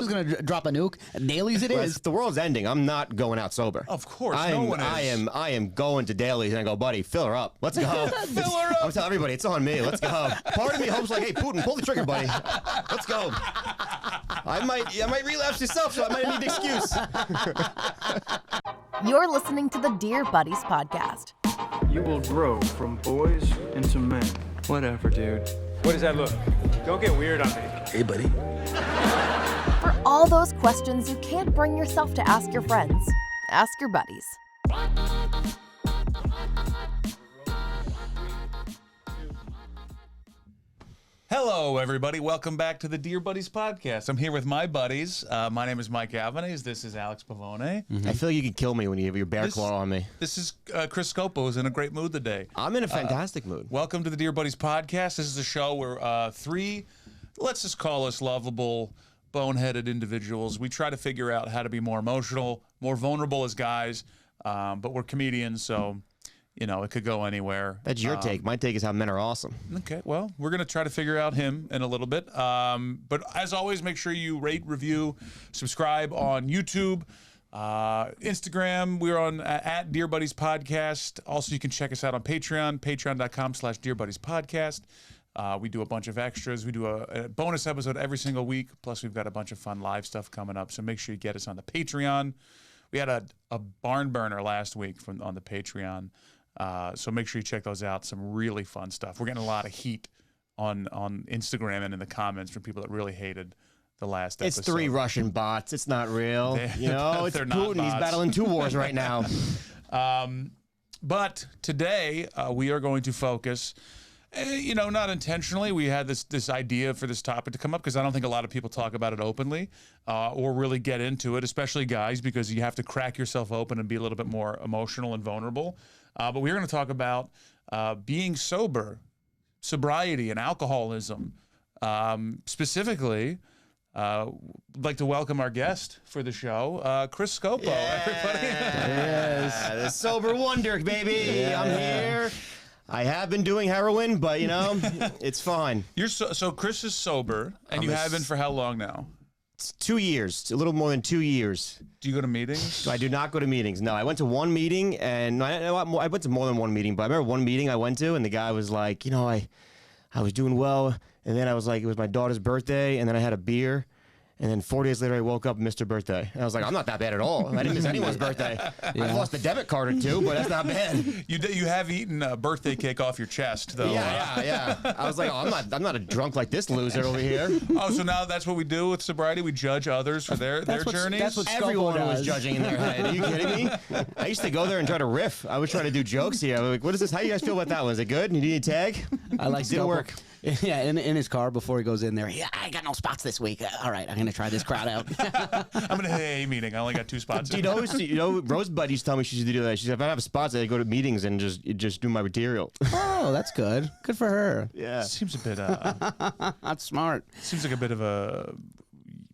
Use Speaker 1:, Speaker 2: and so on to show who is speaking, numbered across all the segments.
Speaker 1: was going to drop a nuke. Dailies it is.
Speaker 2: The world's ending. I'm not going out sober.
Speaker 3: Of course, no one is.
Speaker 2: I am going to Dailies and I go, buddy, fill her up. Let's go.
Speaker 3: Fill her up.
Speaker 2: I'm telling everybody, it's on me. Let's go. Part of me hopes like, hey, Putin, pull the trigger, buddy. Let's go. I might relapse yourself, so I might need an excuse.
Speaker 4: You're listening to the Dear Buddies podcast.
Speaker 5: You will grow from boys into men.
Speaker 6: Whatever, dude.
Speaker 7: What does that look? Don't get weird on me.
Speaker 6: Hey, buddy.
Speaker 4: For all those questions you can't bring yourself to ask your friends, ask your buddies.
Speaker 3: Hello, everybody. Welcome back to the Dear Buddies podcast. I'm here with my buddies. My name is Mike Albanese. This is Alex Pavone.
Speaker 2: I feel like you could kill me when you have your bear claw on me.
Speaker 3: This is Chris Scopo, who's in a great mood today.
Speaker 2: I'm in a fantastic mood.
Speaker 3: Welcome to the Dear Buddies podcast. This is a show where three, let's just call us lovable, boneheaded individuals. We try to figure out how to be more emotional, more vulnerable as guys, but we're comedians, so... You know, it could go anywhere.
Speaker 2: That's your take. My take is how men are awesome.
Speaker 3: Okay, well, we're going to try to figure out him in a little bit. But as always, make sure you rate, review, subscribe on YouTube, Instagram. We're on at Dear Buddies Podcast. Also, you can check us out on Patreon, patreon.com/DearBuddiesPodcast. We do a bunch of extras. We do a bonus episode every single week. Plus, we've got a bunch of fun live stuff coming up. So make sure you get us on the Patreon. We had a barn burner last week on the Patreon. So make sure you check those out. Some really fun stuff. We're getting a lot of heat on Instagram and in the comments from people that really hated the last episode.
Speaker 2: It's 3 Russian bots. It's not real. It's Putin. He's battling 2 wars right now.
Speaker 3: But today we are going to focus, not intentionally. We had this idea for this topic to come up because I don't think a lot of people talk about it openly or really get into it, especially guys, because you have to crack yourself open and be a little bit more emotional and vulnerable. But we're going to talk about being sober, sobriety, and alcoholism. Specifically, I'd like to welcome our guest for the show, Chris Scopo. Everybody.
Speaker 2: Yes. The sober wonder, baby. Yeah. I'm here. I have been doing heroin, but, it's fine.
Speaker 3: You're so Chris is sober, and you have been for how long now?
Speaker 2: It's 2 years, a little more than 2 years.
Speaker 3: Do you go to meetings?
Speaker 2: I do not go to meetings. No, I went to one meeting, and I went to more than one meeting, but I remember one meeting I went to, and the guy was like, I was doing well, and then I was like, it was my daughter's birthday, and then I had a beer, and then 4 days later I woke up and missed her birthday. And I was like, I'm not that bad at all. I didn't miss anyone's birthday. Yeah. I lost a debit card or 2, but that's not bad.
Speaker 3: You have eaten a birthday cake off your chest, though.
Speaker 2: Yeah. I was like, I'm not a drunk like this loser over here.
Speaker 3: Oh, so now that's what we do with sobriety? We judge others for their journeys?
Speaker 1: That's what
Speaker 2: everyone was judging in their head. Are you kidding me? I used to go there and try to riff. I was trying to do jokes here. I was like, what is this? How do you guys feel about that one? Is it good? You need a tag?
Speaker 1: I like
Speaker 2: it didn't work.
Speaker 1: Yeah, in his car before he goes in there. Yeah, I got no spots this week. All right, I'm going to try this crowd out.
Speaker 3: I'm in an AA meeting. I only got 2 spots.
Speaker 2: Do you know, Rosebud used to tell me she should do that. She said, if I have spots, I go to meetings and just do my material.
Speaker 1: Oh, that's good. Good for her.
Speaker 2: Yeah.
Speaker 3: Seems a bit...
Speaker 1: That's smart.
Speaker 3: Seems like a bit of a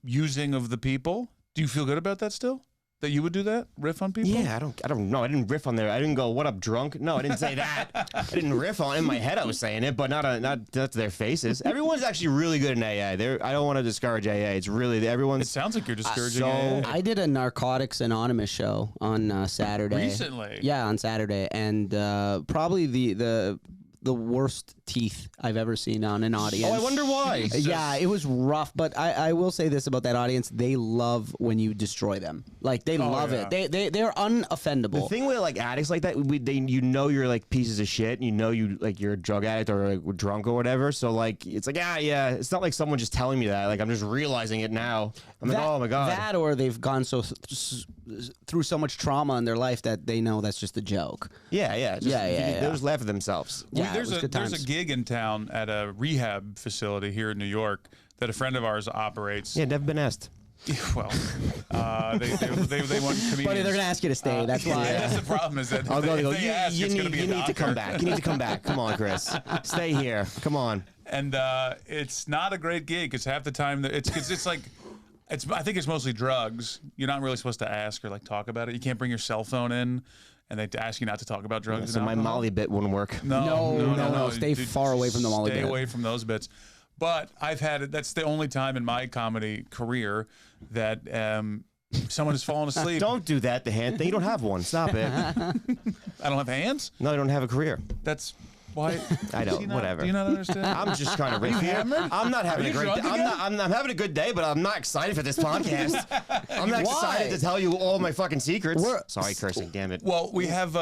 Speaker 3: using of the people. Do you feel good about that still? That you would do that? Riff on people?
Speaker 2: Yeah, I don't know. I didn't riff on there. I didn't go, what up, drunk? No, I didn't say that. I didn't riff on it. In my head, I was saying it, but not to their faces. Everyone's actually really good in AA. I don't want to discourage AA. It's really, everyone's...
Speaker 3: It sounds like you're discouraging AA.
Speaker 1: I did a Narcotics Anonymous show on Saturday.
Speaker 3: Recently?
Speaker 1: Yeah, on Saturday. And probably the worst teeth I've ever seen on an audience.
Speaker 2: Oh, I wonder why.
Speaker 1: Yeah, it was rough, but I will say this about that audience. They love when you destroy them. Like, they love it. They're unoffendable.
Speaker 2: The thing with, like, addicts like that, you're, like, pieces of shit. You're a drug addict or, like, drunk or whatever. So, like, it's like, yeah. It's not like someone just telling me that. Like, I'm just realizing it now. I'm like, oh, my God.
Speaker 1: That or they've gone through so much trauma in their life that they know that's just a joke.
Speaker 2: Yeah. They just laugh at themselves.
Speaker 1: Yeah,
Speaker 3: there's a gig in town at a rehab facility here in New York that a friend of ours operates.
Speaker 2: Yeah, never been asked.
Speaker 3: Well, they want comedians.
Speaker 1: But they're going to ask you to stay. That's why.
Speaker 3: Yeah, that's the problem is that
Speaker 2: I'll go.
Speaker 3: You
Speaker 2: need to come back. You need to come back. Come on, Chris. Stay here. Come on.
Speaker 3: And it's not a great gig because half the time it's like. I think it's mostly drugs. You're not really supposed to ask or like talk about it. You can't bring your cell phone in, and they ask you not to talk about drugs.
Speaker 2: So my Molly bit wouldn't work.
Speaker 1: No. Stay far away from the Molly bit.
Speaker 3: Stay away from those bits. But I've had it. That's the only time in my comedy career that someone has fallen asleep.
Speaker 2: Don't do that, the hand thing. You don't have one. Stop it.
Speaker 3: I don't have hands?
Speaker 2: No, you don't have a career.
Speaker 3: That's why.
Speaker 2: I don't. Whatever.
Speaker 3: Do you not understand?
Speaker 2: I'm just trying to riff here. I'm not having a great day. I'm having a good day, but I'm not excited for this podcast. I'm not excited to tell you all my fucking secrets. Sorry, cursing. Damn it.
Speaker 3: Well, we have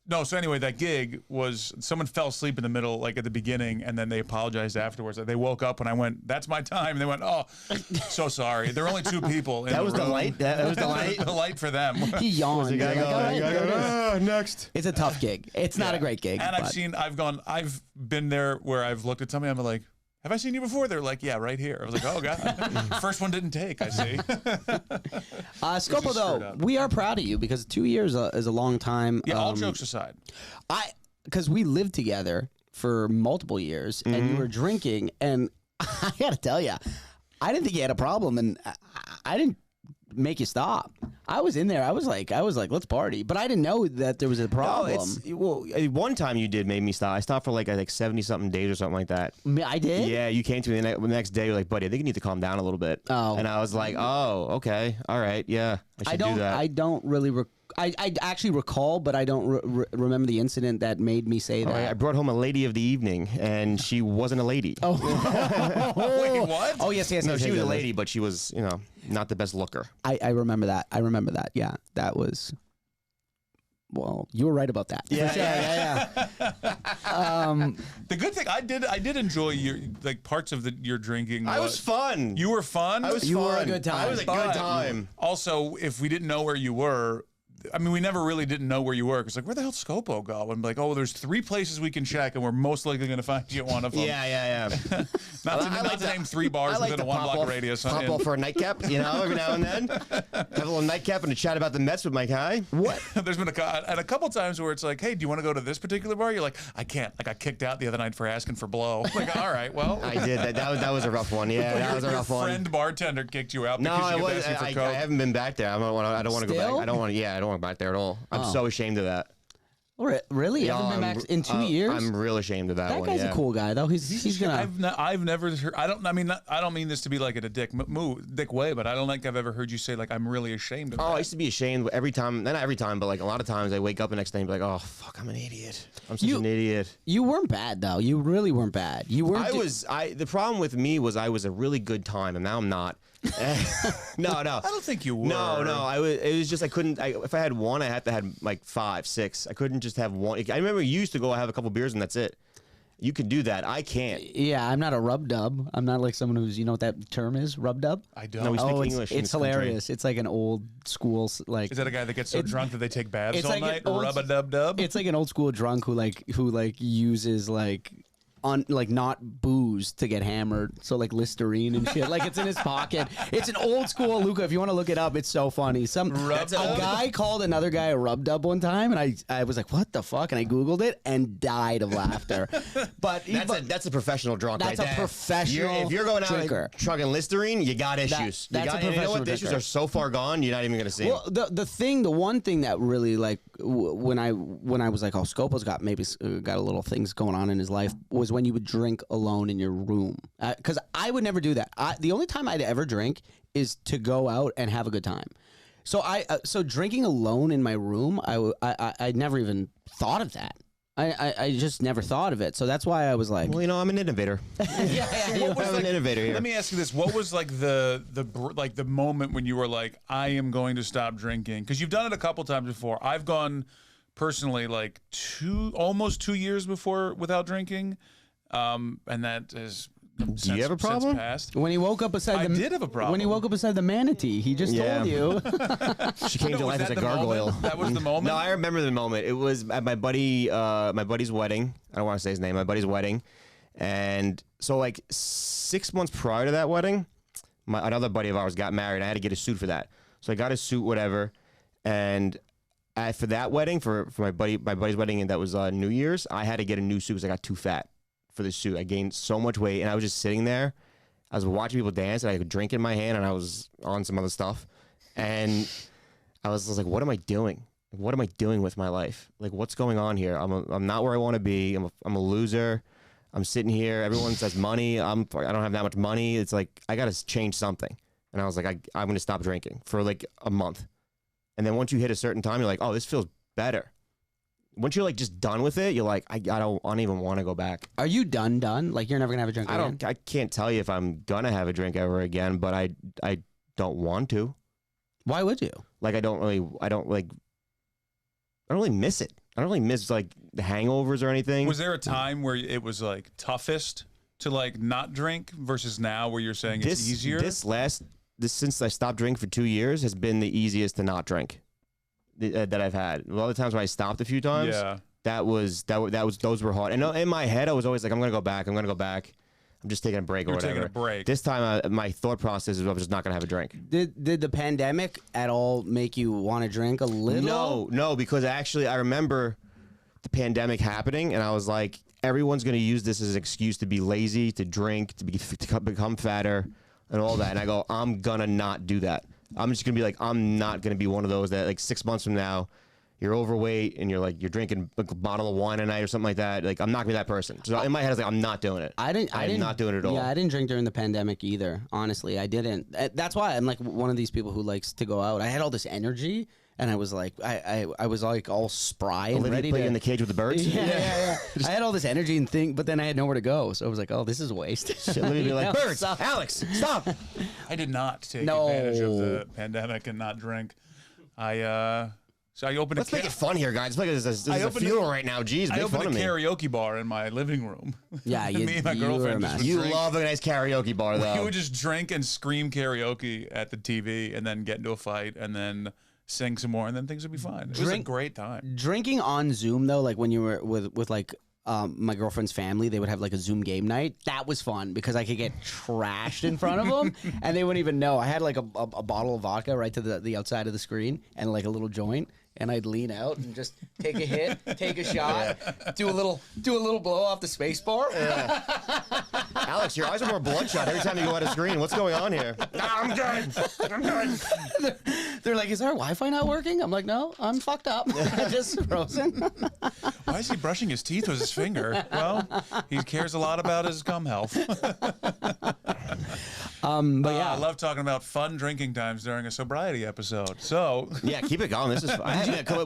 Speaker 3: no. So anyway, that gig was someone fell asleep in the middle, like at the beginning, and then they apologized afterwards. They woke up when I went, "That's my time." And they went, "Oh, so sorry." There were only 2 people.
Speaker 2: That was the light. That was the light.
Speaker 3: The light for them.
Speaker 1: He yawned.
Speaker 2: Next.
Speaker 1: It's a tough gig. It's not a great gig.
Speaker 3: And I've been there where I've looked at somebody. I'm like, have I seen you before? They're like, yeah, right here. I was like, oh God. First one didn't take, I see.
Speaker 1: Scopo, though, we are proud of you because 2 years is a long time.
Speaker 3: Yeah, all jokes aside.
Speaker 1: Because we lived together for multiple years and you were drinking, and I got to tell you, I didn't think you had a problem, and I didn't make you stop. I was in there. I was like, let's party, but I didn't know that there was a problem.
Speaker 2: Well, one time you did make me stop. I stopped for like 70-something days or something like that.
Speaker 1: I did?
Speaker 2: Yeah, you came to me the next day. You're like, buddy, I think you need to calm down a little bit.
Speaker 1: Oh.
Speaker 2: And I was like, oh, okay, all right, yeah, I should do that.
Speaker 1: I don't really. I actually recall, but I don't remember the incident that made me say that.
Speaker 2: I brought home a lady of the evening, and she wasn't a lady.
Speaker 1: Oh,
Speaker 3: wait, what?
Speaker 1: Oh, yes.
Speaker 2: No, she was a lady, but she was, not the best looker.
Speaker 1: I remember that. Yeah, that was. Well, you were right about that.
Speaker 2: Yeah,
Speaker 1: sure. Yeah.
Speaker 3: The good thing I did enjoy your parts of your drinking.
Speaker 2: I was fun.
Speaker 3: You were fun.
Speaker 1: You were a good time.
Speaker 2: I was a good time.
Speaker 3: Also, if we didn't know where you were. I mean, we never really didn't know where you were. It's like, where the hell Scopo go? And like, oh, there's 3 places we can check, and we're most likely going to find you at one of them.
Speaker 2: Yeah.
Speaker 3: not to name 3 bars within a 1-block radius.
Speaker 2: Pop off for a nightcap, every now and then. Have a little nightcap and a chat about the Mets with my guy.
Speaker 1: What?
Speaker 3: There's been a couple times where it's like, hey, do you want to go to this particular bar? You're like, I can't. I got kicked out the other night for asking for blow. Like, all right, well.
Speaker 2: I did. That was a rough one. Yeah, that was a rough one.
Speaker 3: Your friend bartender kicked you out
Speaker 2: No,
Speaker 3: because you
Speaker 2: I
Speaker 3: kept asking for Coke.
Speaker 2: I haven't been back there. I don't want to go back. I don't want to back there at all. I'm so ashamed of that.
Speaker 1: Really? You haven't been back in 2 years?
Speaker 2: I'm real ashamed of that one.
Speaker 1: That guy's a cool guy, though. He's gonna.
Speaker 3: I've never heard. I don't mean this to be like a dick way, but I don't think I've ever heard you say like I'm really ashamed of that.
Speaker 2: I used to be ashamed every time. Not every time, but like a lot of times I wake up the next day and be like, oh fuck, I'm an idiot. I'm such an idiot.
Speaker 1: You weren't bad though. You really weren't bad. You weren't.
Speaker 2: The problem with me was I was a really good time, and now I'm not. No.
Speaker 3: I don't think you were.
Speaker 2: No. It was just I couldn't. If I had one, I had to have like 5, 6. I couldn't just have one. I remember you used to go have a couple beers and that's it. You could do that. I can't.
Speaker 1: Yeah, I'm not a rub dub. I'm not like someone who's. You know what that term is? Rub dub.
Speaker 3: I don't.
Speaker 2: No, we speak English.
Speaker 1: It's hilarious. It's like an old school like.
Speaker 3: Is that a guy that gets so drunk that they take baths all night? Rub a dub dub.
Speaker 1: It's like an old school drunk who uses not booze to get hammered, so like Listerine and shit. Like it's in his pocket. It's an old school Luca. If you want to look it up, it's so funny. A guy called another guy a rub dub one time, and I was like, what the fuck? And I googled it and died of laughter. But
Speaker 2: that's a professional drunk.
Speaker 1: That's
Speaker 2: right
Speaker 1: a
Speaker 2: there.
Speaker 1: professional.
Speaker 2: If you're going out
Speaker 1: drinker.
Speaker 2: and chugging Listerine, you got issues.
Speaker 1: That's a professional
Speaker 2: you know what? The
Speaker 1: drinker.
Speaker 2: issues are so far gone, you're not even gonna see.
Speaker 1: Well, the one thing that really like when I was like, oh, Scopo's got a little things going on in his life was when you would drink alone in your room, because I would never do that. The only time I'd ever drink is to go out and have a good time. So so drinking alone in my room, I never even thought of that. I just never thought of it. So that's why I was like,
Speaker 2: well, I'm an innovator. I'm an innovator here.
Speaker 3: Let me ask you this: what was like the moment when you were like, I am going to stop drinking? Because you've done it a couple times before. I've gone personally like almost 2 years before without drinking. And that is.
Speaker 2: Do you have a problem?
Speaker 1: When he woke up beside
Speaker 3: I did have a problem.
Speaker 1: When he woke up beside the manatee, he just told you.
Speaker 2: She came to life as a gargoyle.
Speaker 3: That was the moment?
Speaker 2: No, I remember the moment. It was at my buddy's wedding. I don't want to say his name. My buddy's wedding. And so like 6 months prior to that wedding, another buddy of ours got married. I had to get a suit for that. So I got a suit, whatever. And for that wedding, for my buddy's wedding, and that was New Year's, I had to get a new suit because I got too fat for the suit. I gained so much weight, and I was just sitting there. I was watching people dance, and I had a drink in my hand, and I was on some other stuff. And I was like, what am I doing? What am I doing with my life? Like, what's going on here? I'm not where I want to be. I'm a loser. I'm sitting here. Everyone says money. I don't have that much money. It's like, I got to change something. And I was like, I'm going to stop drinking for like a month. And then once you hit a certain time, you're like, oh, this feels better. Once you're like just done with it, you're like, I don't even want to go back.
Speaker 1: Are you done? Like you're never gonna have a drink again?
Speaker 2: I can't tell you if I'm gonna have a drink ever again, but I don't want to.
Speaker 1: Why would you?
Speaker 2: Like I don't really miss it. I don't really miss like the hangovers or anything.
Speaker 3: Was there a time where it was like toughest to like not drink versus now where you're saying it's easier? Since I stopped drinking for 2 years has been the easiest to not drink that I've had. A lot of times when I stopped a few times, those were hard. And in my head, I was always like, I'm gonna go back. I'm just taking a break or whatever. Taking a break.
Speaker 2: This time, my thought process is I was just not gonna have a drink.
Speaker 1: Did the pandemic at all make you want to drink a little?
Speaker 2: No, because actually I remember the pandemic happening, and I was like, everyone's gonna use this as an excuse to be lazy, to drink, to become fatter, and all that. And I go, I'm gonna not do that. I'm just gonna be like, I'm not gonna be one of those that like 6 months from now, you're overweight and you're drinking a bottle of wine a night or something like that. Like I'm not gonna be that person. So in my head, I was like, I'm not doing it. I'm not doing it at all.
Speaker 1: Yeah, I didn't drink during the pandemic either. Honestly, I didn't. That's why I'm like one of these people who likes to go out. I had all this energy, and I was like, I was like all spry and ready to
Speaker 2: play in the cage with the birds.
Speaker 1: Yeah. I had all this energy and but then I had nowhere to go. So I was like, oh, this is a waste.
Speaker 2: Let me be like, birds, Alex, stop.
Speaker 3: I did not take advantage of the pandemic and not drink. So I opened.
Speaker 2: Let's make it fun here, guys. It's like this is a funeral right now. Jeez,
Speaker 3: I
Speaker 2: make
Speaker 3: opened
Speaker 2: fun
Speaker 3: a
Speaker 2: of me.
Speaker 3: karaoke bar in my living room.
Speaker 1: Yeah,
Speaker 3: me and my girlfriend just would
Speaker 2: You
Speaker 3: drink.
Speaker 2: love a nice karaoke bar, though.
Speaker 3: We would just drink and scream karaoke at the TV, and then get into a fight, and then sing some more, and then things would be fine. It was a great time.
Speaker 1: Drinking on Zoom though, like when you were with like my girlfriend's family, they would have like a Zoom game night. That was fun because I could get trashed in front of them, and they wouldn't even know. I had like a bottle of vodka right to the outside of the screen, and like a little joint. And I'd lean out and just take a hit, take a shot, do a little blow off the space bar.
Speaker 2: Yeah. Alex, your eyes are more bloodshot every time you go out of screen. What's going on here? I'm good.
Speaker 1: They're like, is our Wi-Fi not working? I'm like, no, I'm fucked up. Just frozen.
Speaker 3: Why is he brushing his teeth with his finger? Well, he cares a lot about his gum health.
Speaker 1: But yeah,
Speaker 3: I love talking about fun drinking times during a sobriety episode. So
Speaker 2: yeah, keep it going. This is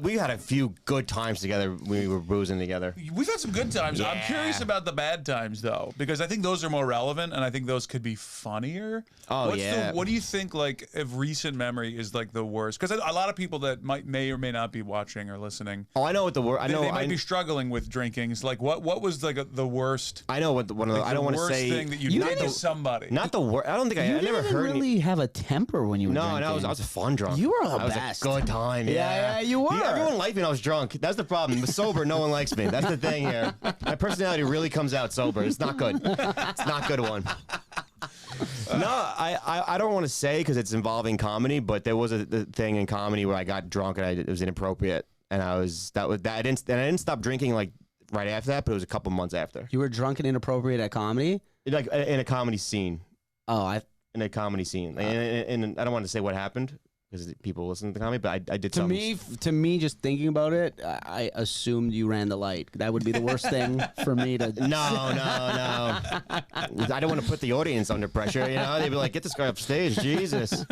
Speaker 2: we had a few good times together when we were boozing together.
Speaker 3: We've had some good times.
Speaker 2: Yeah.
Speaker 3: I'm curious about the bad times though, because I think those are more relevant, and I think those could be funnier.
Speaker 2: Oh,
Speaker 3: What do you think? Like, if recent memory is like the worst? Because a lot of people that may or may not be watching or listening.
Speaker 2: Oh, I know what the worst. I know
Speaker 3: they might be struggling with drinking. It's like what was like the worst?
Speaker 2: I know what one of the. I don't want to say
Speaker 3: thing that you did to somebody.
Speaker 2: Not the worst. I don't think I never heard.
Speaker 1: Really have a temper when you were drinking.
Speaker 2: No, I was a fun drunk.
Speaker 1: You were the
Speaker 2: best. Good time.
Speaker 1: Yeah, you were.
Speaker 2: Everyone liked me when I was drunk. That's the problem. Sober, no one likes me. That's the thing here. My personality really comes out sober. It's not good. It's not a good one. No, I don't want to say because it's involving comedy, but there was a thing in comedy where I got drunk and it was inappropriate, and I didn't stop drinking like right after that, but it was a couple months after.
Speaker 1: You were drunk and inappropriate at comedy?
Speaker 2: Like in a comedy scene.
Speaker 1: Oh,
Speaker 2: in a comedy scene, and I don't want to say what happened because people listen to the comedy, but I did something.
Speaker 1: To me, just thinking about it, I assumed you ran the light. That would be the worst thing for me to.
Speaker 2: No. I don't want to put the audience under pressure. You know, they'd be like, "Get this guy up stage, Jesus."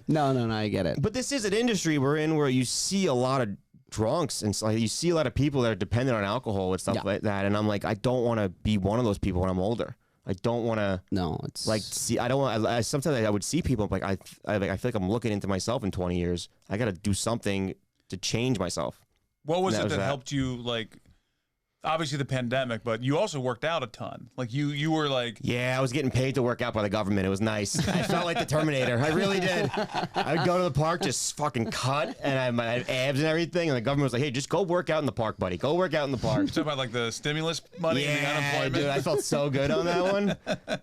Speaker 1: No, I get it.
Speaker 2: But this is an industry we're in where you see a lot of drunks and you see a lot of people that are dependent on alcohol and stuff like that. And I'm like, I don't want to be one of those people when I'm older. I don't want to.
Speaker 1: No, it's
Speaker 2: like see. I don't want. Sometimes I would see people like I feel like I'm looking into myself in 20 years. I got to do something to change myself.
Speaker 3: What was it that helped you? Like, obviously the pandemic, but you also worked out a ton. Like you were like.
Speaker 2: Yeah, I was getting paid to work out by the government. It was nice. I felt like the Terminator. I really did. I would go to the park, just fucking cut, and I had abs and everything. And the government was like, "Hey, just go work out in the park, buddy. Go work out in the park."
Speaker 3: Talking about like the stimulus money and the unemployment.
Speaker 2: Dude, I felt so good on that one.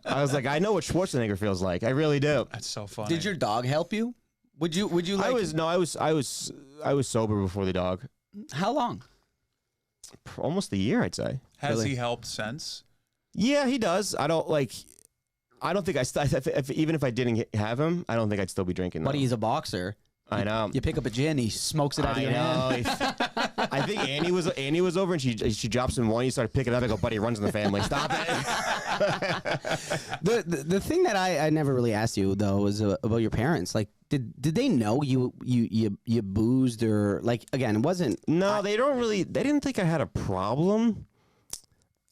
Speaker 2: I was like, I know what Schwarzenegger feels like. I really do.
Speaker 3: That's so funny.
Speaker 1: Did your dog help you? Would you like?
Speaker 2: I was sober before the dog.
Speaker 1: How long?
Speaker 2: Almost a year, I'd say.
Speaker 3: Has he helped since?
Speaker 2: Yeah, he does. I don't think even if I didn't have him, I don't think I'd still be drinking.
Speaker 1: But he's a boxer.
Speaker 2: I know.
Speaker 1: You pick up a gin, he smokes it out of your hand.
Speaker 2: I think Annie was over and she drops him one. He started picking it up. I go, buddy, it runs in the family. Stop it.
Speaker 1: The thing that I never really asked you though was about your parents. Like, did they know you boozed or like again? It wasn't.
Speaker 2: No, they don't really. They didn't think I had a problem.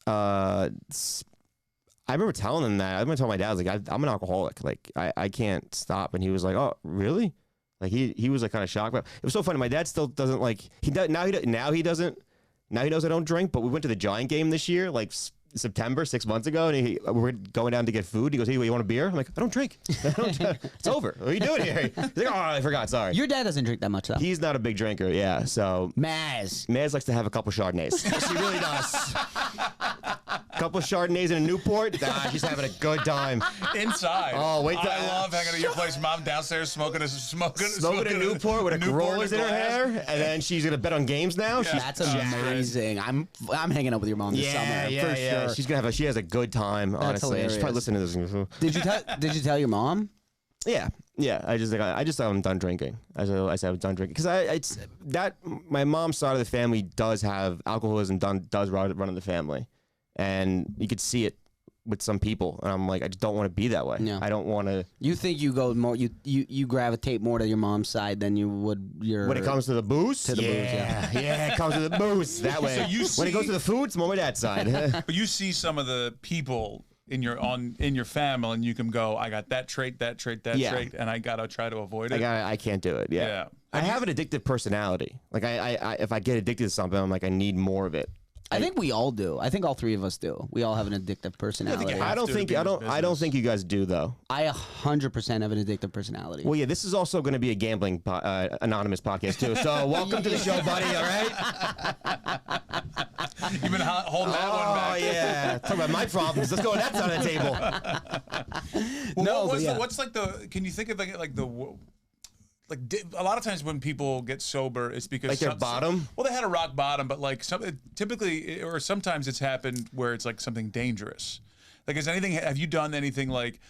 Speaker 2: I remember telling them that. I remember telling my dad, I was like, I'm an alcoholic. Like, I can't stop. And he was like, oh, really? Like, he was like kind of shocked. But it was so funny. My dad still doesn't like. He does now. He doesn't. Now he knows I don't drink. But we went to the Giant game this year, like September, 6 months ago, and we were going down to get food. He goes, hey, you want a beer? I'm like, I don't drink. It's over. What are you doing here? He's like, oh, I forgot. Sorry.
Speaker 1: Your dad doesn't drink that much though.
Speaker 2: He's not a big drinker. Yeah. So
Speaker 1: Maz
Speaker 2: likes to have a couple Chardonnays. She really does. Couple Chardonnays in a Newport. She's having a good time.
Speaker 3: Inside.
Speaker 2: Oh, wait.
Speaker 3: I love hanging at your place. Mom downstairs smoking a
Speaker 2: Newport with a Corolla's in her hair, and then she's gonna bet on games now.
Speaker 3: Yeah.
Speaker 1: That's amazing. I'm hanging out with your mom this summer for sure.
Speaker 2: She has a good time.
Speaker 1: That's
Speaker 2: honestly,
Speaker 1: hilarious.
Speaker 2: she's probably listening to this.
Speaker 1: Did you tell your mom?
Speaker 2: Yeah. I just said I'm done drinking. I said I'm done drinking because my mom's side of the family does have alcoholism. Does run in the family, and you could see it with some people. And I'm like, I just don't want to be that way.
Speaker 1: Yeah.
Speaker 2: I don't want to.
Speaker 1: You think you go more? You gravitate more to your mom's side than you would your.
Speaker 2: When it comes to the booze,
Speaker 1: booze, yeah.
Speaker 2: it comes to the booze that way.
Speaker 3: So
Speaker 2: when it goes to the food, it's more my dad's side.
Speaker 3: But you see some of the people in your family, and you can go, I got that trait, and I gotta try to avoid it.
Speaker 2: I can't do it. Yeah. I have an addictive personality. Like I if I get addicted to something, I'm like, I need more of it.
Speaker 1: I think we all do. I think all three of us do. We all have an addictive personality.
Speaker 3: you
Speaker 2: I don't think you guys do though.
Speaker 1: I 100% have an addictive personality.
Speaker 2: Well, yeah, this is also going to be a gambling anonymous podcast too. So welcome to the show, buddy. All right.
Speaker 3: You've been holding that one back.
Speaker 2: Oh yeah. Talk about my problems. Let's go on that side of the table.
Speaker 3: Well, what's like the? Can you think of like the? Like a lot of times when people get sober, it's because
Speaker 2: like their bottom.
Speaker 3: Well, they had a rock bottom, but like typically, or sometimes it's happened where it's like something dangerous. Like, have you done anything like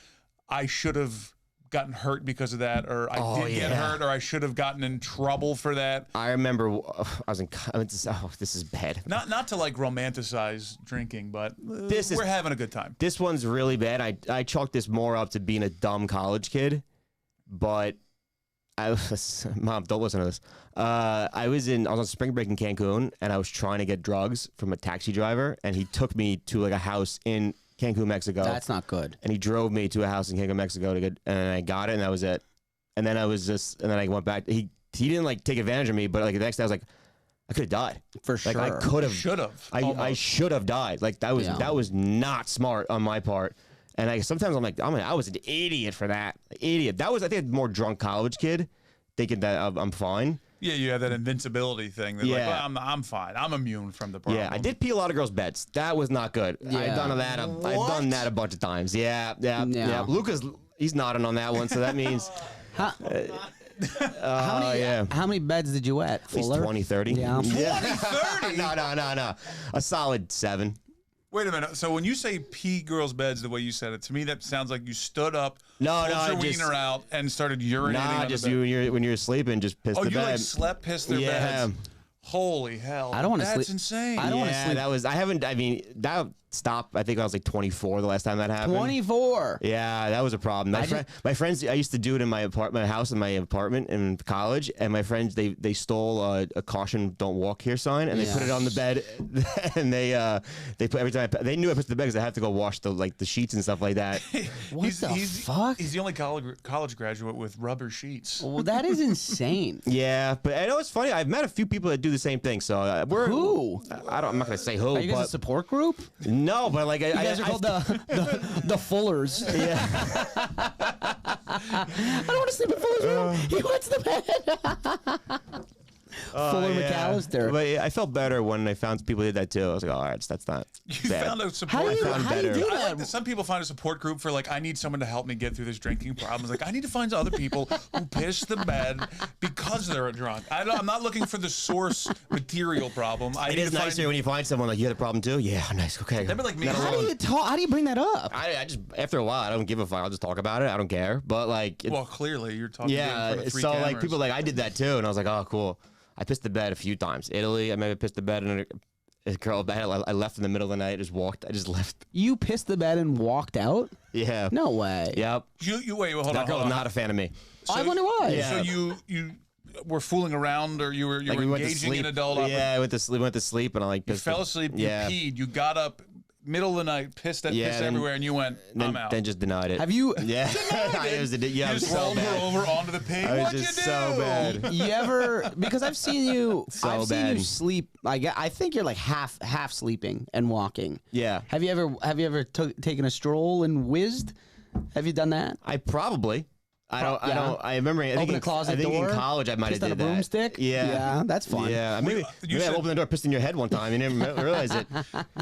Speaker 3: I should have gotten hurt because of that, or I did get hurt, or I should have gotten in trouble for that?
Speaker 2: I remember this is bad.
Speaker 3: Not to like romanticize drinking, but we're having a good time.
Speaker 2: This one's really bad. I chalked this more up to being a dumb college kid, but. Mom, don't listen to this. I was on spring break in Cancun, and I was trying to get drugs from a taxi driver, and he took me to like a house in Cancun, Mexico.
Speaker 1: That's not good.
Speaker 2: And he drove me to a house in Cancun, Mexico and I got it, and that was it. And then I went back. He didn't like take advantage of me, but like the next day I was like, I could have died
Speaker 1: for sure.
Speaker 2: Like I could have, I should have died. Like that was not smart on my part. And sometimes I'm like, I was an idiot for that. Idiot. That was, I think, a more drunk college kid thinking that I'm fine.
Speaker 3: Yeah, you have that invincibility thing. They're like, well, I'm fine. I'm immune from the problem.
Speaker 2: Yeah, I did pee a lot of girls' beds. That was not good.
Speaker 1: Yeah.
Speaker 2: I've done that a bunch of times. Yeah. Lucas, he's nodding on that one, so that means...
Speaker 1: How many beds did you wet?
Speaker 2: At least 20, 30.
Speaker 1: Yeah.
Speaker 3: 20, 30?
Speaker 2: No. A solid 7.
Speaker 3: Wait a minute. So when you say pee girls' beds the way you said it, to me that sounds like you stood up, pulled your wiener out, and started urinating.
Speaker 2: Nah, just when you're sleeping, just pissed the bed.
Speaker 3: Oh, you like slept, pissed their beds? Holy hell!
Speaker 1: I don't want to sleep.
Speaker 3: That's insane.
Speaker 1: I don't want to sleep.
Speaker 2: That was. I haven't. I mean, that stopped. I think I was like 24 the last time that happened.
Speaker 1: 24.
Speaker 2: Yeah, that was a problem. My friends. I used to do it in my house in my apartment in college, and my friends they stole a caution don't walk here sign, and they put it on the bed, and they put every time they knew I put it to the bed because I have to go wash the sheets and stuff like that.
Speaker 1: What the fuck?
Speaker 3: He's the only college graduate with rubber sheets.
Speaker 1: Well, that is insane.
Speaker 2: Yeah, but I know it's funny. I've met a few people that do the same thing. So
Speaker 1: who?
Speaker 2: I'm not gonna say who.
Speaker 1: Are you guys a support group?
Speaker 2: No, but like
Speaker 1: you guys are called the Fullers.
Speaker 2: Yeah.
Speaker 1: I don't want to sleep in Fuller's room. He wants the bed. Fuller McAllister.
Speaker 2: But I felt better when I found people did that too. I was like, all right, that's not
Speaker 3: You
Speaker 2: bad.
Speaker 3: found a support
Speaker 1: How do
Speaker 3: group.
Speaker 1: you do that?
Speaker 3: Some people find a support group for like, I need someone to help me get through this drinking problem. Like, I need to find other people who piss the bed because they're a drunk. I'm not looking for the source material problem.
Speaker 2: It is nicer when you find someone like, you had a problem too? Yeah, nice, okay.
Speaker 3: They'd be like me.
Speaker 1: How do you bring that up?
Speaker 2: I just, after a while, I don't give a fuck. I'll just talk about it. I don't care. But like...
Speaker 3: Well, clearly, you're talking in front of 3
Speaker 2: so
Speaker 3: cameras.
Speaker 2: like people like, I did that too. And I was like, oh, cool. I pissed the bed a few times. Italy, I maybe pissed the bed in a girl bed. I left in the middle of the night. I just left.
Speaker 1: You pissed the bed and walked out?
Speaker 2: Yeah.
Speaker 1: No way.
Speaker 2: Yep.
Speaker 3: You wait, hold
Speaker 2: That
Speaker 3: on.
Speaker 2: girl
Speaker 3: Hold
Speaker 2: was
Speaker 3: on.
Speaker 2: not a fan of me.
Speaker 1: I wonder why.
Speaker 2: Yeah.
Speaker 3: So you were fooling around, or you were
Speaker 2: Like, we went to
Speaker 3: engaging
Speaker 2: sleep.
Speaker 3: in adult.
Speaker 2: Yeah, I went to sleep, and I like
Speaker 3: You
Speaker 2: pissed
Speaker 3: fell
Speaker 2: the-
Speaker 3: asleep.
Speaker 2: Yeah.
Speaker 3: You peed. You got up, middle of the night, pissed
Speaker 2: Yeah,
Speaker 3: pissed
Speaker 2: then-
Speaker 3: everywhere, and you went, I'm out.
Speaker 2: Then just denied it.
Speaker 1: Have you
Speaker 2: Yeah. I was,
Speaker 3: you
Speaker 2: was
Speaker 3: just
Speaker 2: so
Speaker 3: rolled her
Speaker 2: bad.
Speaker 3: over onto the pee.
Speaker 2: I was
Speaker 3: What'd
Speaker 2: just
Speaker 3: you do?
Speaker 2: so bad.
Speaker 1: you ever because I've seen you
Speaker 2: So
Speaker 1: seen you
Speaker 2: bad.
Speaker 1: sleep. I think you're like half sleeping and walking.
Speaker 2: Yeah.
Speaker 1: Have you ever taken a stroll and whizzed? Have you done that?
Speaker 2: I probably. I remember. I think
Speaker 1: Open a
Speaker 2: in-
Speaker 1: closet
Speaker 2: I think
Speaker 1: door.
Speaker 2: in college I might have
Speaker 1: Pissed on
Speaker 2: did
Speaker 1: a
Speaker 2: that.
Speaker 1: broomstick?
Speaker 2: Yeah.
Speaker 1: Yeah, that's fun.
Speaker 2: Yeah. Maybe I
Speaker 3: said-
Speaker 2: opened the door, pissed in your head one time. You didn't realize it.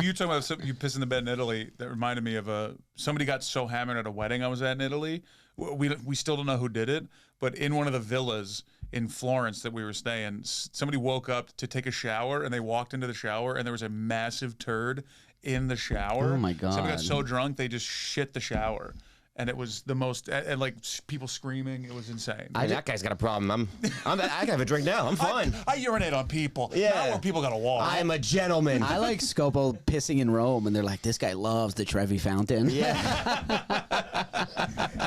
Speaker 3: You talking about you pissing the bed in Italy? That reminded me of somebody got so hammered at a wedding I was at in Italy. We still don't know who did it, but in one of the villas in Florence that we were staying, somebody woke up to take a shower and they walked into the shower and there was a massive turd in the shower.
Speaker 1: Oh, my
Speaker 3: Somebody got
Speaker 1: God.
Speaker 3: so drunk they just shit the shower. And it was the most, and like people screaming. It was insane.
Speaker 2: That guy's got a problem. I can have a drink now. I'm fine.
Speaker 3: I urinate on people.
Speaker 2: Yeah.
Speaker 3: Not where people got to walk.
Speaker 2: I'm a gentleman.
Speaker 1: I like Scopo pissing in Rome, and they're like, "This guy loves the Trevi Fountain."
Speaker 2: Yeah.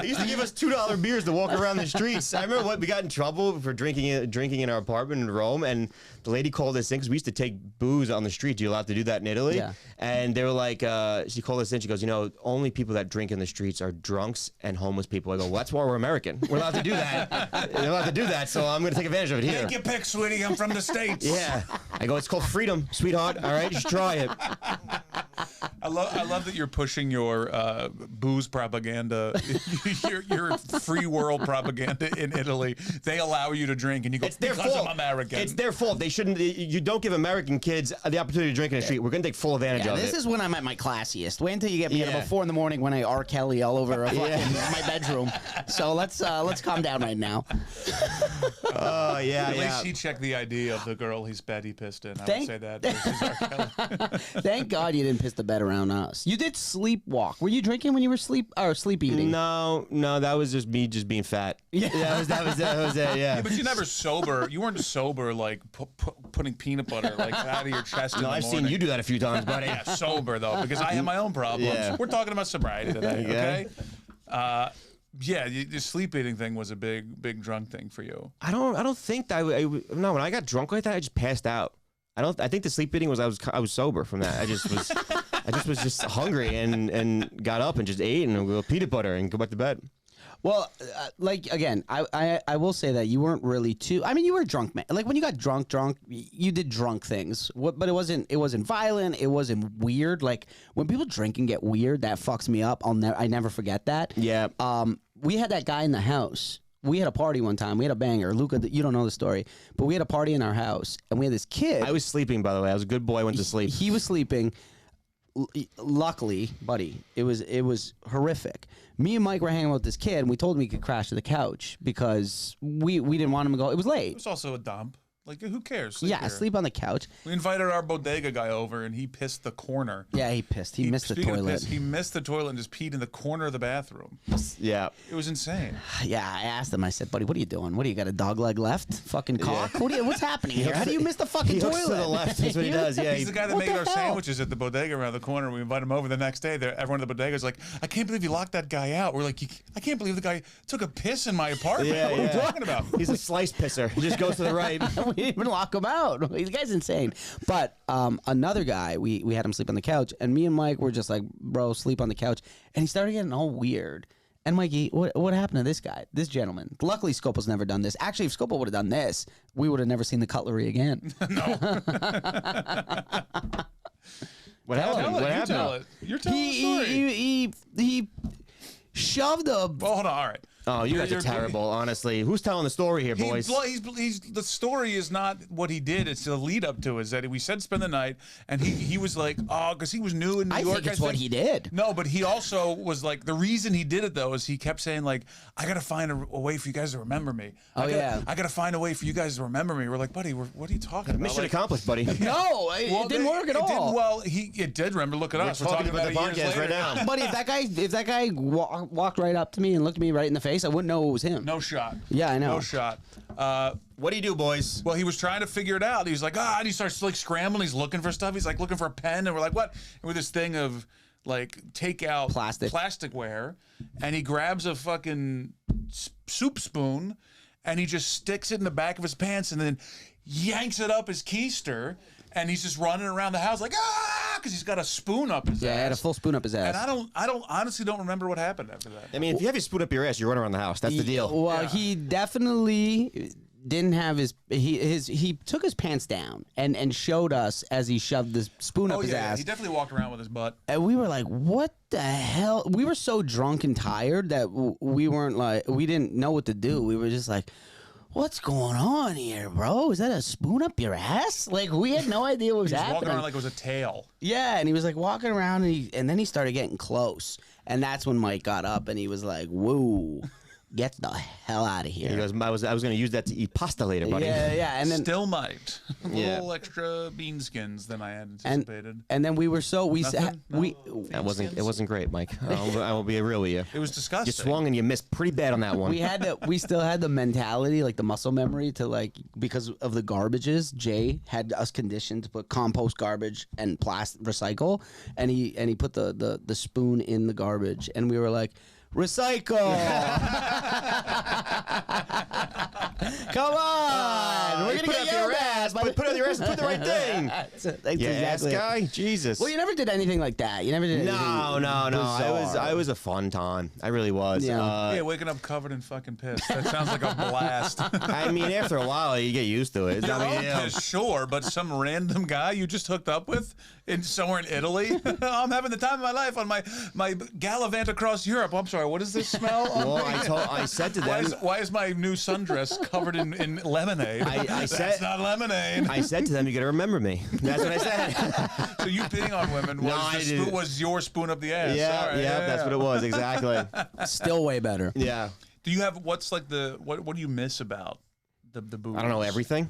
Speaker 2: They used to give us $2 beers to walk around the streets. I remember we got in trouble for drinking in our apartment in Rome, and the lady called us in because we used to take booze on the street. You're allowed to do that in Italy.
Speaker 1: Yeah.
Speaker 2: And they were like, she called us in. She goes, only people that drink in the streets are drunks and homeless people. I go, well, that's why we're American. We're allowed to do that. They're allowed to do that, so I'm going to take advantage of it here.
Speaker 3: Take your pick, sweetie. I'm from the States.
Speaker 2: Yeah. I go, it's called freedom, sweetheart. All right, just try it.
Speaker 3: I love that you're pushing your booze propaganda, your free world propaganda in Italy. They allow you to drink, and you go,
Speaker 2: It's their
Speaker 3: because
Speaker 2: fault.
Speaker 3: I'm American.
Speaker 2: It's their fault. They shouldn't. You don't give American kids the opportunity to drink in the street. We're going to take full advantage
Speaker 1: Yeah,
Speaker 2: of
Speaker 1: this
Speaker 2: it.
Speaker 1: is when I'm at my classiest. Wait until you get me at
Speaker 2: Yeah.
Speaker 1: about 4 a.m. when I R. Kelly all over my bedroom. So let's calm down right now.
Speaker 2: Oh yeah,
Speaker 3: At
Speaker 2: yeah.
Speaker 3: least he checked the ID of the girl he pissed in. I would
Speaker 1: Thank-
Speaker 3: say that. Versus R. Kelly.
Speaker 1: Thank God you didn't piss the bed around us. You did sleepwalk. Were you drinking when you were sleep eating?
Speaker 2: No, that was just me just being fat. Yeah, that was it. Yeah.
Speaker 3: But you never sober. You weren't sober like putting peanut butter like out of your chest. in
Speaker 2: No,
Speaker 3: the
Speaker 2: I've
Speaker 3: morning.
Speaker 2: seen you do that a few times, buddy.
Speaker 3: Yeah, sober though, because I have my own problems.
Speaker 2: Yeah.
Speaker 3: We're talking about sobriety today,
Speaker 2: Okay.
Speaker 3: okay? Yeah, the sleep eating thing was a big drunk thing for you.
Speaker 2: I don't think that. No, when I got drunk like that, I just passed out. I think the sleep eating was I was sober from that. I just was hungry and got up and just ate and a peanut butter and go back to bed.
Speaker 1: Well, like again, I will say that you weren't really too. I mean, you were drunk, man. Like when you got drunk, you did drunk things. But it wasn't violent. It wasn't weird. Like when people drink and get weird, that fucks me up. I never forget that.
Speaker 2: Yeah.
Speaker 1: We had that guy in the house. We had a party one time. We had a banger. Luca, you don't know the story, but we had a party in our house, and we had this kid.
Speaker 2: I was sleeping, by the way. I was a good boy. Went to sleep.
Speaker 1: He was sleeping. Luckily, buddy, it was horrific. Me and Mike were hanging out with this kid, and we told him he could crash to the couch because we didn't want him to go. It was
Speaker 3: It
Speaker 1: late.
Speaker 3: was also a dump. Like, who cares?
Speaker 1: Yeah,
Speaker 3: here.
Speaker 1: sleep on the couch.
Speaker 3: We invited our bodega guy over, and he pissed the corner.
Speaker 1: Yeah, he pissed. He missed the
Speaker 3: speaking of
Speaker 1: toilet.
Speaker 3: piss, he missed the toilet and just peed in the corner of the bathroom.
Speaker 2: Yeah.
Speaker 3: It was insane.
Speaker 1: Yeah, I asked him. I said, "Buddy, what are you doing? What do you got a dog leg left? Fucking cock? What's happening here? How do you miss the fucking
Speaker 2: He
Speaker 1: toilet?"
Speaker 2: hooks to the left. That's what he does. Yeah.
Speaker 3: He's the guy that
Speaker 1: What
Speaker 3: made
Speaker 1: the
Speaker 3: our
Speaker 1: hell?
Speaker 3: sandwiches at the bodega around the corner. We invite him over the next day. Everyone at the bodega is like, I can't believe you locked that guy out. We're like, I can't believe the guy took a piss in my apartment.
Speaker 2: Yeah,
Speaker 3: What are
Speaker 2: yeah.
Speaker 3: you talking about?
Speaker 2: He's a slice pisser. He just goes to the right.
Speaker 1: We didn't even lock him out. The guy's insane. But another guy, we had him sleep on the couch, and me and Mike were just like, "Bro, sleep on the couch," and he started getting all weird. And Mikey, what happened to this guy, this gentleman? Luckily, Scopo's never done this. Actually, if Scopo would have done this, we would have never seen the cutlery again.
Speaker 2: What happened? What
Speaker 3: You
Speaker 2: happened?
Speaker 3: tell it. You're telling the story.
Speaker 1: He shoved a.
Speaker 3: Well, hold on. All right.
Speaker 2: Oh, you guys are terrible, honestly. Who's telling the story here, boys?
Speaker 3: He's the story is not what he did. It's the lead up to it. Is that we said spend the night, and he was like, oh, because he was new in New
Speaker 1: I
Speaker 3: York.
Speaker 1: think it's what he did.
Speaker 3: No, but he also was like, the reason he did it though is he kept saying like, I gotta find a way for you guys to remember me. I gotta find a way for you guys to remember me. We're like, buddy, what are you talking about?
Speaker 2: Mission
Speaker 3: Like,
Speaker 2: accomplished, buddy.
Speaker 1: No, it didn't work at all.
Speaker 3: Well, it did. Remember, look at us. We're talking about
Speaker 2: the
Speaker 3: it years
Speaker 2: podcast right
Speaker 3: later.
Speaker 2: now.
Speaker 1: Buddy, if that guy walked right up to me and looked me right in the face, face, I wouldn't know it was him.
Speaker 3: No shot.
Speaker 1: Yeah, I know.
Speaker 3: No shot.
Speaker 2: What do you do, boys?
Speaker 3: Well, he was trying to figure it out. He was like, and he starts like scrambling. He's looking for stuff. He's like looking for a pen, and we're like, what? And with this thing of like take out plasticware, and he grabs a fucking soup spoon, and he just sticks it in the back of his pants, and then yanks it up his keister, and he's just running around the house like because he's got a spoon up his ass.
Speaker 1: Yeah, he had a full spoon up his ass.
Speaker 3: And I don't honestly don't remember what happened after that.
Speaker 2: I mean, if you have your spoon up your ass, you run around the house. That's the deal.
Speaker 1: Well, he definitely didn't have he took his pants down and showed us as he shoved the spoon up his ass.
Speaker 3: He definitely walked around with his butt.
Speaker 1: And we were like, what the hell? We were so drunk and tired that we didn't know what to do. We were just like, what's going on here, bro? Is that a spoon up your ass? Like, we had no idea what was happening.
Speaker 3: He was walking around like it was a tail.
Speaker 1: Yeah, and he was like walking around, and then he started getting close. And that's when Mike got up, and he was like, whoa, get the hell out of here.
Speaker 2: He goes, I was going to use that to eat pasta later, buddy.
Speaker 1: Yeah, and then
Speaker 3: still might. A
Speaker 2: Yeah.
Speaker 3: little extra bean skins than I had anticipated.
Speaker 1: and then we were
Speaker 3: Nothing? No?
Speaker 2: It wasn't great, Mike. I will be real with you.
Speaker 3: It was disgusting.
Speaker 2: You swung and you missed pretty bad on that one.
Speaker 1: we still had the mentality, like the muscle memory to like, because of the garbages, Jay had us conditioned to put compost, garbage, and recycle, and he put the spoon in the garbage, and we were like, recycle. Come on, we're gonna
Speaker 2: put
Speaker 1: get
Speaker 2: up your
Speaker 1: yelled
Speaker 2: ass,
Speaker 1: at.
Speaker 2: but put it on your ass and put the right thing.
Speaker 1: That's
Speaker 2: Yeah,
Speaker 1: exactly it.
Speaker 2: guy. Jesus.
Speaker 1: Well, you never did anything like that. You never did anything.
Speaker 2: No.
Speaker 1: bizarre.
Speaker 2: I was a fun time. I really was.
Speaker 1: Yeah.
Speaker 3: Yeah, waking up covered in fucking piss. That sounds like a blast.
Speaker 2: I mean, after a while, you get used to it.
Speaker 3: Your
Speaker 2: I mean,
Speaker 3: own
Speaker 2: yeah.
Speaker 3: piss, sure, but some random guy you just hooked up with somewhere in Italy. I'm having the time of my life on my gallivant across Europe. I'm sorry, what does this smell?
Speaker 2: Well, I said to them,
Speaker 3: why is my new sundress covered in lemonade? That's not lemonade.
Speaker 2: I said to them, you got to remember me. That's what I said.
Speaker 3: So you beating on women was your spoon up the ass.
Speaker 2: Yeah,
Speaker 3: All right,
Speaker 2: that's what it was exactly.
Speaker 1: Still way better.
Speaker 2: Yeah.
Speaker 3: Do you have what's like what do you miss about the booze?
Speaker 2: I don't know everything.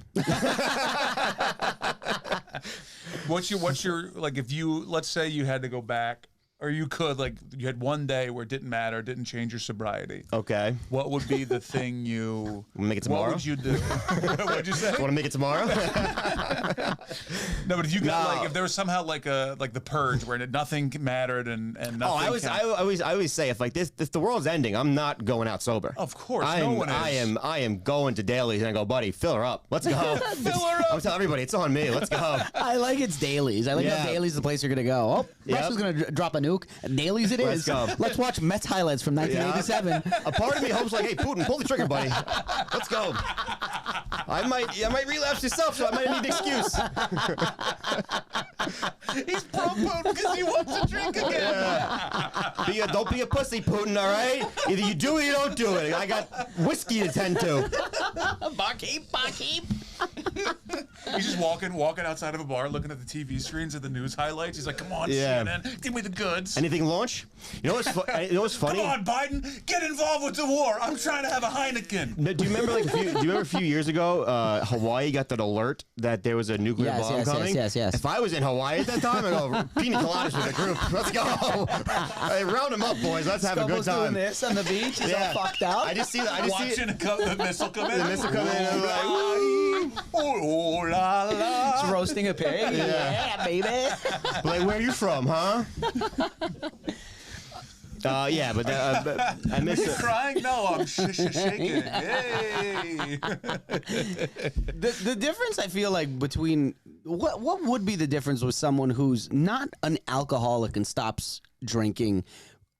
Speaker 3: What's your like if you let's say you had to go back or you could like you had one day where it didn't matter, didn't change your sobriety.
Speaker 2: Okay.
Speaker 3: What would be the thing you
Speaker 2: Make it tomorrow?
Speaker 3: What would you do? What'd you say?
Speaker 2: Want to make it tomorrow?
Speaker 3: No, but if you got like if there was somehow like the purge where nothing mattered and nothing.
Speaker 2: Oh, I always say if like this if the world's ending, I'm not going out sober.
Speaker 3: Of course, no one is.
Speaker 2: I am going to Dailies and I go, buddy, fill her up. Let's go.
Speaker 3: Fill her up.
Speaker 2: I'm telling everybody, it's on me. Let's go.
Speaker 1: I like it's Dailies. I like how Dailies is the place you're gonna go. Oh, Russ is gonna drop a nuke. Dailies it
Speaker 2: Let's
Speaker 1: is.
Speaker 2: go.
Speaker 1: Let's watch Mets highlights from 1987.
Speaker 2: A part of me hopes like, hey, Putin, pull the trigger, buddy. Let's go. I might relapse yourself, so I might need an excuse.
Speaker 3: He's pro Putin because he wants to drink again.
Speaker 2: Don't be a pussy, Putin, all right? Either you do it or you don't do it. I got whiskey to tend to.
Speaker 1: Barkeep.
Speaker 3: He's just walking outside of a bar, looking at the TV screens of the news highlights. He's like, "Come on, CNN, give me the goods."
Speaker 2: Anything launch? You know what's funny?
Speaker 3: Come on, Biden, get involved with the war. I'm trying to have a Heineken.
Speaker 2: Do you remember a few years ago, Hawaii got that alert that there was a nuclear bomb coming?
Speaker 1: Yes.
Speaker 2: If I was in Hawaii at that time, I'd go pina coladas with the group. Let's go. Hey, round them up, boys. Let's have a good time.
Speaker 1: Doing this on the beach. He's all fucked out.
Speaker 2: I just see that.
Speaker 3: Watching the missile come in.
Speaker 2: The missile come in. And I'm like,
Speaker 3: oh la la.
Speaker 1: He's roasting a pig. Yeah, baby.
Speaker 2: like, where are you from, huh? Yeah, but I miss it.
Speaker 3: Crying? No, I'm shaking. Hey.
Speaker 1: The difference I feel like between what would be the difference with someone who's not an alcoholic and stops drinking,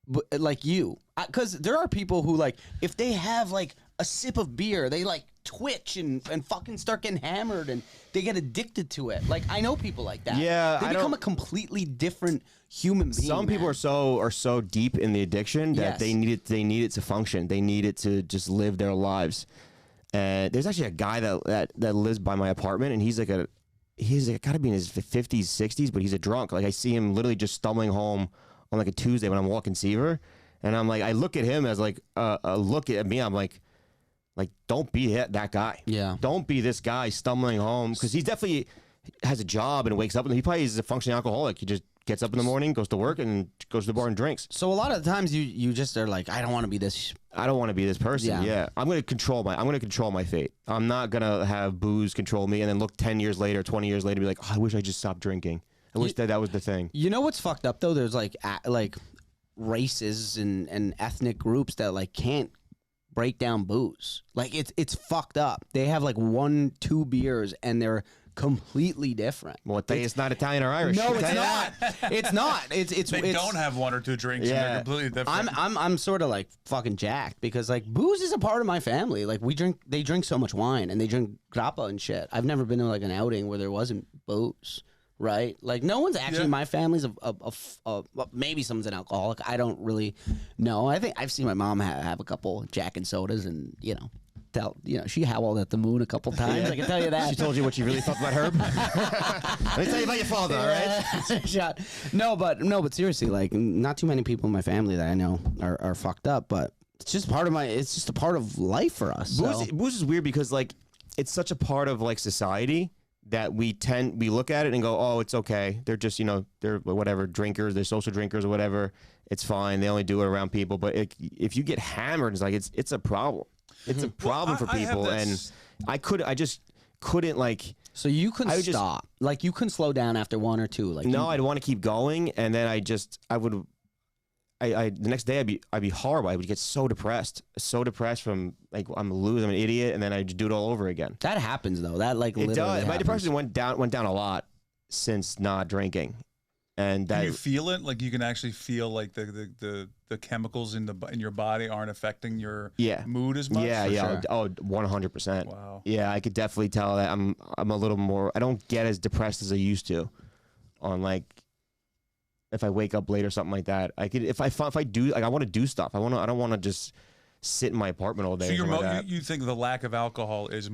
Speaker 1: but like you, because there are people who like if they have like a sip of beer, they like twitch and fucking start getting hammered and they get addicted to it. Like I know people like that.
Speaker 2: Yeah,
Speaker 1: they become a completely different human being.
Speaker 2: Some people are so deep in the addiction that they need it to function. They need it to just live their lives. And there's actually a guy that lives by my apartment, and he's got to be in his 50s, 60s, but he's a drunk. Like I see him literally just stumbling home on like a Tuesday when I'm walking Seaver, and I'm like, I look at him as like a look at me. I'm like, don't be that guy.
Speaker 1: Yeah.
Speaker 2: Don't be this guy stumbling home because he definitely has a job and wakes up and he probably is a functioning alcoholic. He just gets up in the morning, goes to work, and goes to the bar and drinks.
Speaker 1: So a lot of the times you just are like, I don't want to be this.
Speaker 2: I don't want to be this person.
Speaker 1: Yeah.
Speaker 2: Yeah. I'm going to control my fate. I'm not going to have booze control me and then look 10 years later, 20 years later, be like, oh, I wish I just stopped drinking. I wish that was the thing.
Speaker 1: You know what's fucked up though? There's like races and ethnic groups that like can't break down booze. Like it's fucked up. They have like 1-2 beers and they're completely different.
Speaker 2: Well, it's not Italian or Irish.
Speaker 1: No, it's not. It's not.
Speaker 3: They don't have 1 or 2 drinks. And they're completely different.
Speaker 1: I'm sort of like fucking jacked because like booze is a part of my family. Like they drink so much wine and they drink grappa and shit. I've never been to like an outing where there wasn't booze. Right, like no one's actually. My family's maybe someone's an alcoholic. I don't really know. I think I've seen my mom have a couple Jack and sodas, and she howled at the moon a couple times. I can tell you that.
Speaker 2: She told you what she really thought about Herb. Let me tell you about your father. All right.
Speaker 1: Shot. No, but seriously, like not too many people in my family that I know are fucked up. But it's just part of it's just a part of life for us.
Speaker 2: Booze is weird because like it's such a part of like society. That we look at it and go, oh, it's okay. They're just, they're whatever drinkers, they're social drinkers or whatever. It's fine. They only do it around people. But if you get hammered, it's like it's a problem. It's a problem for people. And I just couldn't like.
Speaker 1: So you couldn't stop. Like you couldn't slow down after 1 or 2. Like
Speaker 2: no, I'd want to keep going, and then the next day I'd be horrible. I would get so depressed from like I'm an idiot, and then I'd do it all over again.
Speaker 1: That happens though. That like
Speaker 2: it does. My
Speaker 1: happens.
Speaker 2: depression went down a lot since not drinking, and that.
Speaker 3: Do you feel it? Like you can actually feel like the chemicals in your body aren't affecting your mood as much.
Speaker 2: Yeah.
Speaker 1: Sure.
Speaker 2: Oh, 100%.
Speaker 3: Wow.
Speaker 2: Yeah, I could definitely tell that I'm a little more. I don't get as depressed as I used to, on like. If I wake up late or something like that, I could. If I do, like, I want to do stuff. I don't want to just sit in my apartment all day.
Speaker 3: So you think the lack of alcohol is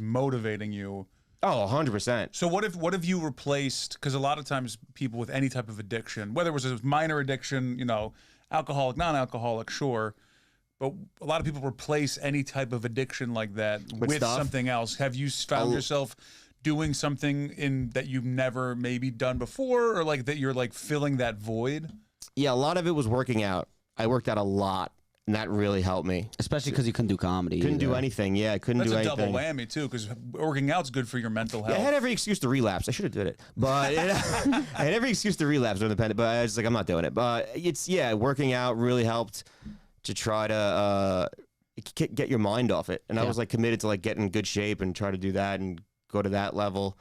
Speaker 3: motivating you?
Speaker 2: Oh, 100%.
Speaker 3: So what if you replaced? Because a lot of times people with any type of addiction, whether it was a minor addiction, alcoholic, non-alcoholic, sure, but a lot of people replace any type of addiction like that with something else. Have you found yourself doing something that you've never maybe done before, or like that you're like filling that void?
Speaker 2: Yeah, a lot of it was working out. I worked out a lot, and that really helped me.
Speaker 1: Especially because you couldn't do comedy.
Speaker 2: Couldn't do anything. Yeah, I couldn't do anything.
Speaker 3: That's a double whammy too, because working out's good for your mental health.
Speaker 2: Yeah, I had every excuse to relapse. I should have did it, but I had every excuse to relapse during the pandemic. But I was like, I'm not doing it. But working out really helped to try to get your mind off it. And I was like committed to like getting in good shape and try to do that and go to that level.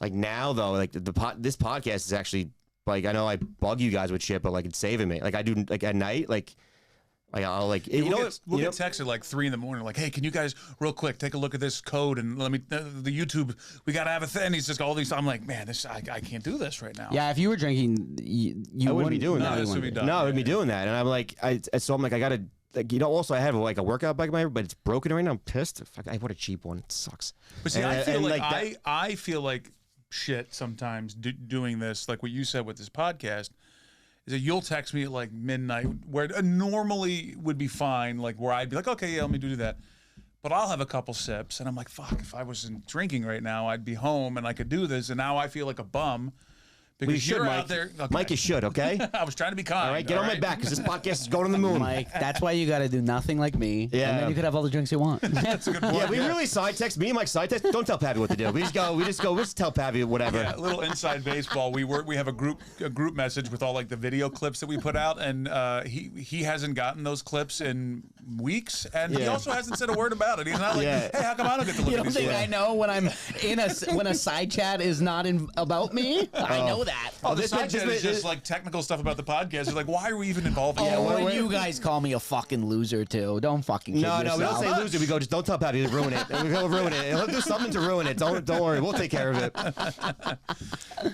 Speaker 2: Like now though, like this podcast is actually like, I know I bug you guys with shit, but like it's saving me. Like I do like at night, like I'll like
Speaker 3: we'll get texted like 3 a.m. like, hey, can you guys real quick take a look at this code and let me the YouTube, we gotta have a thing. And he's just all these. I'm like, man, this I can't do this right now.
Speaker 1: Yeah, if you were drinking, you
Speaker 2: wouldn't be doing that.
Speaker 3: This would be done.
Speaker 2: No, I would be doing that. And I'm like, so I'm like, I gotta. Like, also I have like a workout bike, but it's broken right now. I'm pissed. Fuck, I bought a cheap one. It sucks.
Speaker 3: But see, I feel like shit sometimes doing this, like what you said with this podcast, is that you'll text me at like midnight, where normally would be fine, like where I'd be like, okay, yeah, let me do that. But I'll have a couple sips, and I'm like, fuck, if I wasn't drinking right now, I'd be home and I could do this. And now I feel like a bum. Because you're out there. Okay.
Speaker 2: Mike, you should, okay?
Speaker 3: I was trying to be kind.
Speaker 2: All right, get on my back because this podcast is going to the moon.
Speaker 1: Mike, that's why you got to do nothing like me. Yeah. And then you could have all the drinks you want.
Speaker 3: That's a good point.
Speaker 2: Yeah, we really side text. Me and Mike side text. Don't tell Pappy what to do. We just tell Pappy whatever.
Speaker 3: Yeah, a little inside baseball. We have a group message with all like the video clips that we put out, and he hasn't gotten those clips in weeks, and he also hasn't said a word about it. He's not like, hey, how come I don't get to look
Speaker 1: You
Speaker 3: at
Speaker 1: don't
Speaker 3: these?
Speaker 1: think I know when I'm when a side chat is not about me? I know that.
Speaker 3: Oh, this side chat is just like technical stuff about the podcast. It's like, why are we even involved?
Speaker 1: When you guys call me a fucking loser too. Don't fucking kid yourself.
Speaker 2: No, we don't say loser. We go, just don't tell Pappy to ruin it. He'll ruin it. He'll do something to ruin it. Don't worry. We'll take care of it.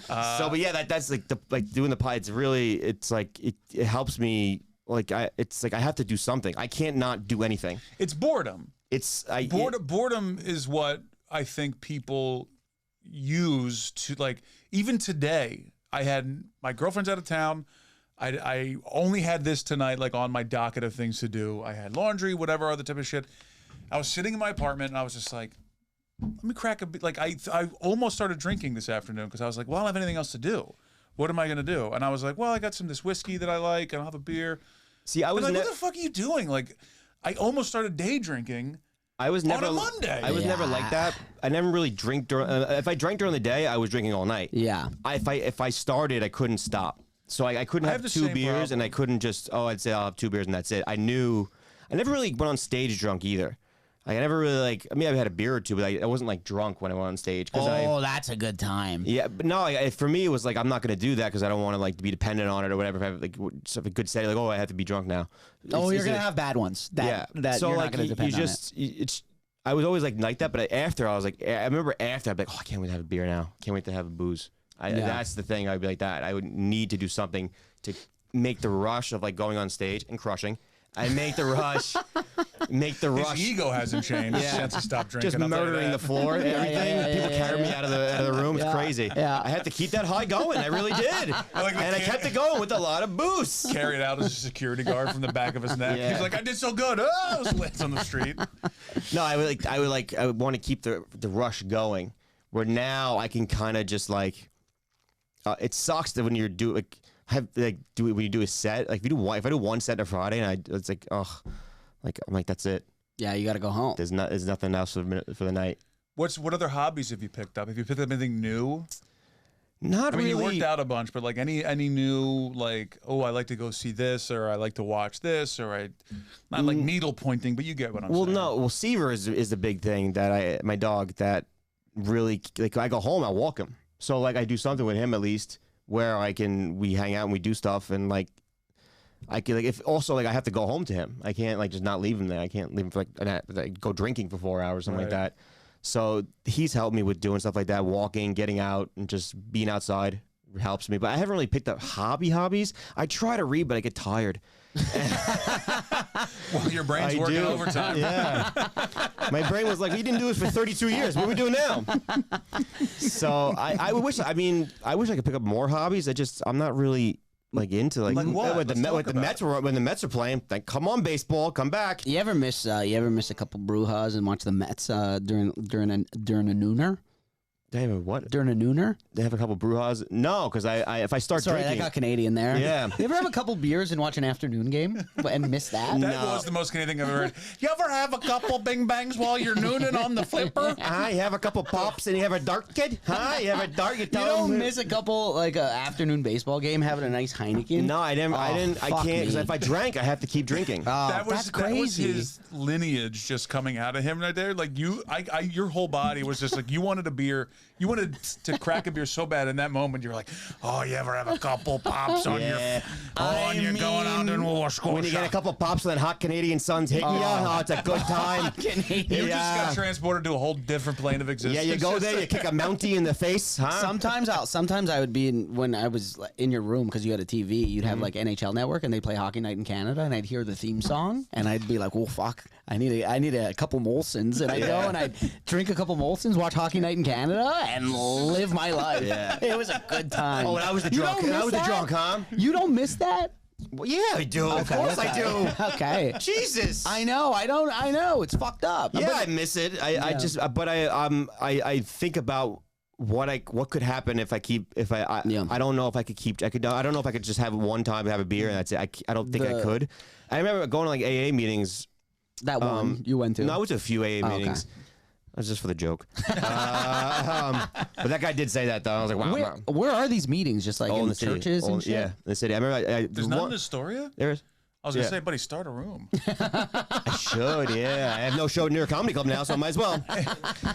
Speaker 2: But yeah, that's like doing the pie. It's really, it's like it helps me. It's like I have to do something. I can't not do anything.
Speaker 3: It's boredom. Boredom is what I think people use to, like, even today. I had my girlfriend's out of town. I only had this tonight, like, on my docket of things to do. I had laundry, whatever other type of shit. I was sitting in my apartment and I was just like, let me crack a bit. Like, I almost started drinking this afternoon because I was like, well, I don't have anything else to do. What am I gonna do? And I was like, well, I got this whiskey that I like, and I'll have a beer.
Speaker 2: See, I was
Speaker 3: like, what the fuck are you doing? Like, I almost started day drinking.
Speaker 2: I was never
Speaker 3: on a Monday.
Speaker 2: I was never like that. I never really drink during. If I drank during the day, I was drinking all night.
Speaker 1: Yeah.
Speaker 2: If I started, I couldn't stop. So I couldn't have 2 beers, and I couldn't just I'd say I'll have 2 beers and that's it. I never really went on stage drunk either. I never really I had a beer or two, but I wasn't like drunk when I went on stage.
Speaker 1: That's a good time.
Speaker 2: Yeah, but no, for me it was like I'm not gonna do that because I don't want to like be dependent on it or whatever. If I have like a good set, like I have to be drunk now.
Speaker 1: You're gonna have bad ones. That
Speaker 2: so
Speaker 1: you're
Speaker 2: like
Speaker 1: not gonna depend on it.
Speaker 2: I was always like that, but after I was like, I remember after I'd be like, I can't wait to have a beer now. Can't wait to have a booze. That's the thing. I'd be like that. I would need to do something to make the rush of like going on stage and crushing. I make the rush.
Speaker 3: His ego hasn't changed since he stopped drinking.
Speaker 2: Just murdering the floor and everything. People carry me out of the room. It's crazy.
Speaker 1: Yeah.
Speaker 2: I had to keep that high going. I really did. And I kept it going with a lot of booze.
Speaker 3: Carried out as a security guard from the back of his neck. He's like, I did so good. Oh, slits on the street.
Speaker 2: No, I would want to keep the rush going. Where now I can kind of just like, it sucks that when you're doing when you do a set, like if I do one set on a Friday and it's like, I'm like, that's it.
Speaker 1: Yeah, you got to go home.
Speaker 2: There's nothing else for the night.
Speaker 3: What other hobbies have you picked up? Have you picked up anything new?
Speaker 2: Not really.
Speaker 3: You worked out a bunch, but like any new like, I like to go see this, or I like to watch this, or not like needle pointing, but you get what I'm saying.
Speaker 2: Well, Seaver is the big thing that my dog that really like. I go home, I walk him, so like I do something with him at least where we hang out and we do stuff, and like I can like if also like I have to go home to him. I can't like just not leave him there. I can't leave him for like go drinking for 4 hours, something like that. So he's helped me with doing stuff like that, walking, getting out, and just being outside helps me. But I haven't really picked up hobbies. I try to read, but I get tired.
Speaker 3: Well, your brain's working overtime.
Speaker 2: Yeah. My brain was like, you didn't do this for 32 years. What are we doing now? So I wish I could pick up more hobbies. I'm not really like into like
Speaker 3: what?
Speaker 2: when the Mets are playing. Like, come on, baseball, come back.
Speaker 1: You ever miss a couple brujas and watch the Mets during a nooner?
Speaker 2: They have a what?
Speaker 1: During a nooner?
Speaker 2: They have a couple brujas? No, because if I start
Speaker 1: Sorry,
Speaker 2: drinking...
Speaker 1: I got Canadian there.
Speaker 2: Yeah.
Speaker 1: You ever have a couple beers and watch an afternoon game and miss that?
Speaker 3: That was the most Canadian thing I've ever heard. You ever have a couple bing bangs while you're nooning on the flipper?
Speaker 2: You have a couple pops and you have a dart, kid? You have a dart? You
Speaker 1: don't miss a couple, like, an afternoon baseball game having a nice Heineken?
Speaker 2: No, I didn't. I can't, because if I drank, I have to keep drinking.
Speaker 1: That's crazy.
Speaker 3: That was his lineage just coming out of him right there. Like, your whole body was just like, you wanted a beer. You wanted to crack a beer so bad in that moment. You're like, you ever have a couple pops on your... and you're going out to Nova Scotia.
Speaker 2: When you get a couple pops and then hot Canadian sun's hitting you, it's a good time.
Speaker 3: You just got transported to a whole different plane of existence.
Speaker 2: Yeah, you go there, you kick a Mountie in the face, huh?
Speaker 1: Sometimes I would be when I was in your room because you had a TV. You'd have like NHL Network and they play Hockey Night in Canada, and I'd hear the theme song and I'd be like, "Oh fuck, I need a couple Molsons," and I'd go and I'd drink a couple Molsons, watch Hockey Night in Canada, and live my life.
Speaker 2: Yeah.
Speaker 1: It was a good time.
Speaker 2: Oh, and I was the drunk. Huh?
Speaker 1: You don't miss that?
Speaker 2: Well, yeah, I do. Of course I do.
Speaker 1: Okay.
Speaker 2: Jesus.
Speaker 1: I know. I know. It's fucked up.
Speaker 2: Yeah, I miss it. I think about what could happen if I don't know if I could keep. I don't know if I could just have one time have a beer and that's it. I don't think I could. I remember going to like AA meetings.
Speaker 1: That one you went to?
Speaker 2: No, I went to a few AA meetings.
Speaker 1: Okay.
Speaker 2: That was just for the joke. But that guy did say that, though. I was like, wow.
Speaker 1: Where are these meetings? Just like in the
Speaker 2: city.
Speaker 1: churches and shit?
Speaker 2: Yeah, in the city. I remember
Speaker 3: there's none in Astoria?
Speaker 2: There is.
Speaker 3: I was going to say, buddy, start a room.
Speaker 2: I should, yeah. I have no show near a comedy club now, so I might as well.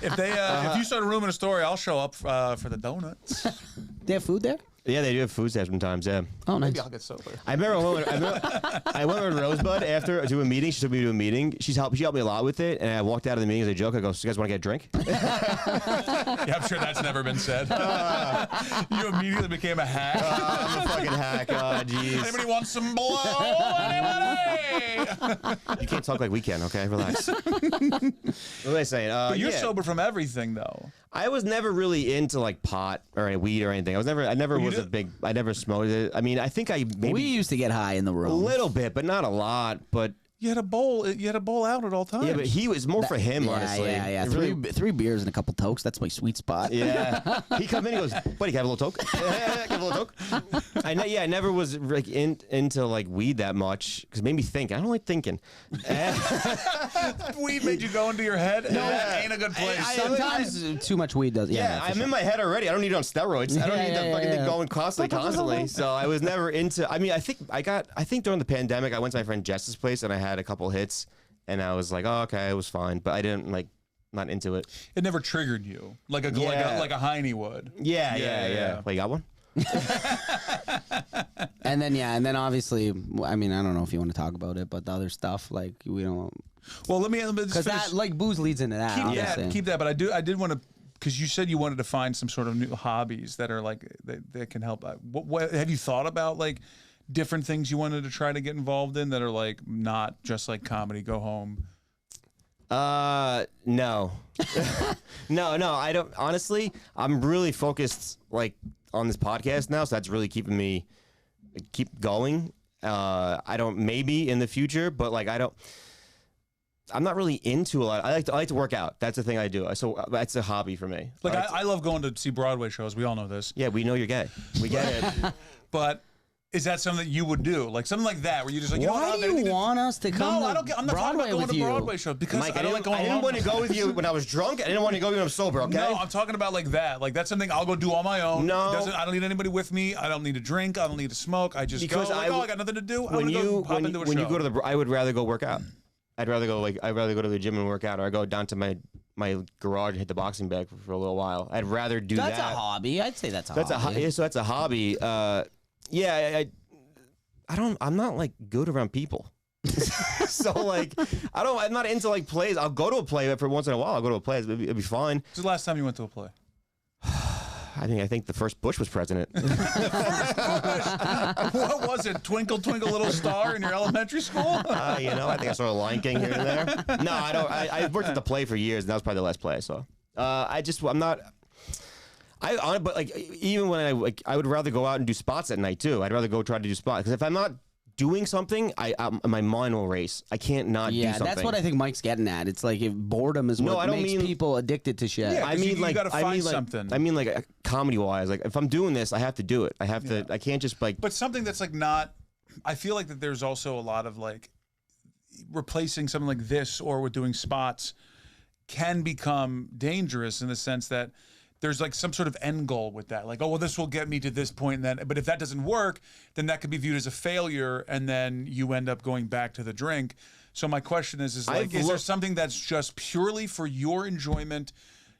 Speaker 3: If you start a room in Astoria, I'll show up for the donuts.
Speaker 1: They have food there?
Speaker 2: Yeah, they do have food there sometimes, yeah.
Speaker 1: Oh, nice.
Speaker 3: Maybe I'll get sober.
Speaker 2: I remember I went with Rosebud after to a meeting. She took me to a meeting. She helped me a lot with it, and I walked out of the meeting as a joke. I go, "So you guys want to get a drink?"
Speaker 3: Yeah, I'm sure that's never been said. You immediately became a hack.
Speaker 2: I'm a fucking hack. Oh, jeez.
Speaker 3: Anybody want some blow? Anybody?
Speaker 2: You can't talk like we can, okay? Relax. What was I saying?
Speaker 3: But you're sober from everything, though.
Speaker 2: I was never really into like pot or weed or anything. I never smoked it. I mean, I think I maybe
Speaker 1: We used to get high in the room.
Speaker 2: a little bit, but not a lot. But
Speaker 3: You had a bowl. You had a bowl out at all times.
Speaker 2: Yeah, but he was more for him, honestly.
Speaker 1: Yeah.
Speaker 2: It really-
Speaker 1: Three beers and a couple tokes. That's my sweet spot.
Speaker 2: Yeah. He come in, he goes, buddy, can I have a little toke? Can I have a little toke? I never was like into like weed that much because it made me think. I don't like thinking.
Speaker 3: Weed made you go into your head. No, that ain't a good place.
Speaker 1: Sometimes too much weed does.
Speaker 2: Yeah, I'm in my head already. I don't need it on steroids. I don't need the fucking thing going constantly. So I was never into. I mean, I think during the pandemic, I went to my friend Jess's place and I had a couple hits, and I was like, oh, okay, it was fine, but I didn't like. Not into it.
Speaker 3: It never triggered you like a Heine would.
Speaker 2: Yeah. Well, you got one?
Speaker 1: And then obviously, I mean, I don't know if you want to talk about it, but the other stuff, like, we don't.
Speaker 3: Well, let me
Speaker 1: because that like booze leads into that.
Speaker 3: Keep that. But I did want to, because you said you wanted to find some sort of new hobbies that are like that can help. What have you thought about, like different things you wanted to try to get involved in that are like not just like comedy? Go home.
Speaker 2: No. No, I don't. Honestly, I'm really focused like on this podcast now, so that's really keeping me keep going. I don't, maybe in the future, but like I'm not really into a lot. I like to work out. That's the thing I do. So that's a hobby for me.
Speaker 3: Like I love going to see Broadway shows. We all know this.
Speaker 2: Yeah, we know you're gay. We get it.
Speaker 3: But is that something that you would do? Like something like that, where you just like,
Speaker 1: why do you want us to come?
Speaker 3: No, I don't. I'm not talking about going to Broadway shows because
Speaker 2: Mike,
Speaker 3: I don't like going.
Speaker 2: I didn't want to go with you when I was drunk. I didn't want to go when I was sober. Okay.
Speaker 3: No, I'm talking about like that. Like that's something I'll go do on my own.
Speaker 2: No,
Speaker 3: I don't need anybody with me. I don't need to drink. I don't need to smoke. I just
Speaker 2: because
Speaker 3: go. Like, I got nothing to do.
Speaker 2: When you go to I would rather go work out. I'd rather go to the gym and work out, or I go down to my garage and hit the boxing bag for a little while. I'd rather do that.
Speaker 1: That's a hobby. I'd say that's a hobby.
Speaker 2: So that's a hobby. I'm not like good around people. So like I'm not into like plays. I'll go to a play every once in a while. I'll go to a play. It'd be fine.
Speaker 3: When's the last time you went to a play?
Speaker 2: I think the first Bush was president.
Speaker 3: What was it? Twinkle, twinkle, little star in your elementary school?
Speaker 2: I think I saw a Lion King here and there. No, I don't. I worked at the play for years, and that was probably the last play. So I'm not. But like even when I would rather go out and do spots at night too. I'd rather go try to do spots because if I'm not doing something, my mind will race. I can't not do something. Yeah,
Speaker 1: that's what I think Mike's getting at. It's like if boredom is what makes people addicted to shit.
Speaker 3: Yeah, you gotta find something.
Speaker 2: I mean like comedy wise, like if I'm doing this, I have to do it. I have to. I can't just like.
Speaker 3: But something that's like not. I feel like that there's also a lot of like replacing something like this or with doing spots can become dangerous in the sense that there's like some sort of end goal with that. Like, oh, well, this will get me to this point. And then, but if that doesn't work, then that could be viewed as a failure. And then you end up going back to the drink. So my question is like, is there something that's just purely for your enjoyment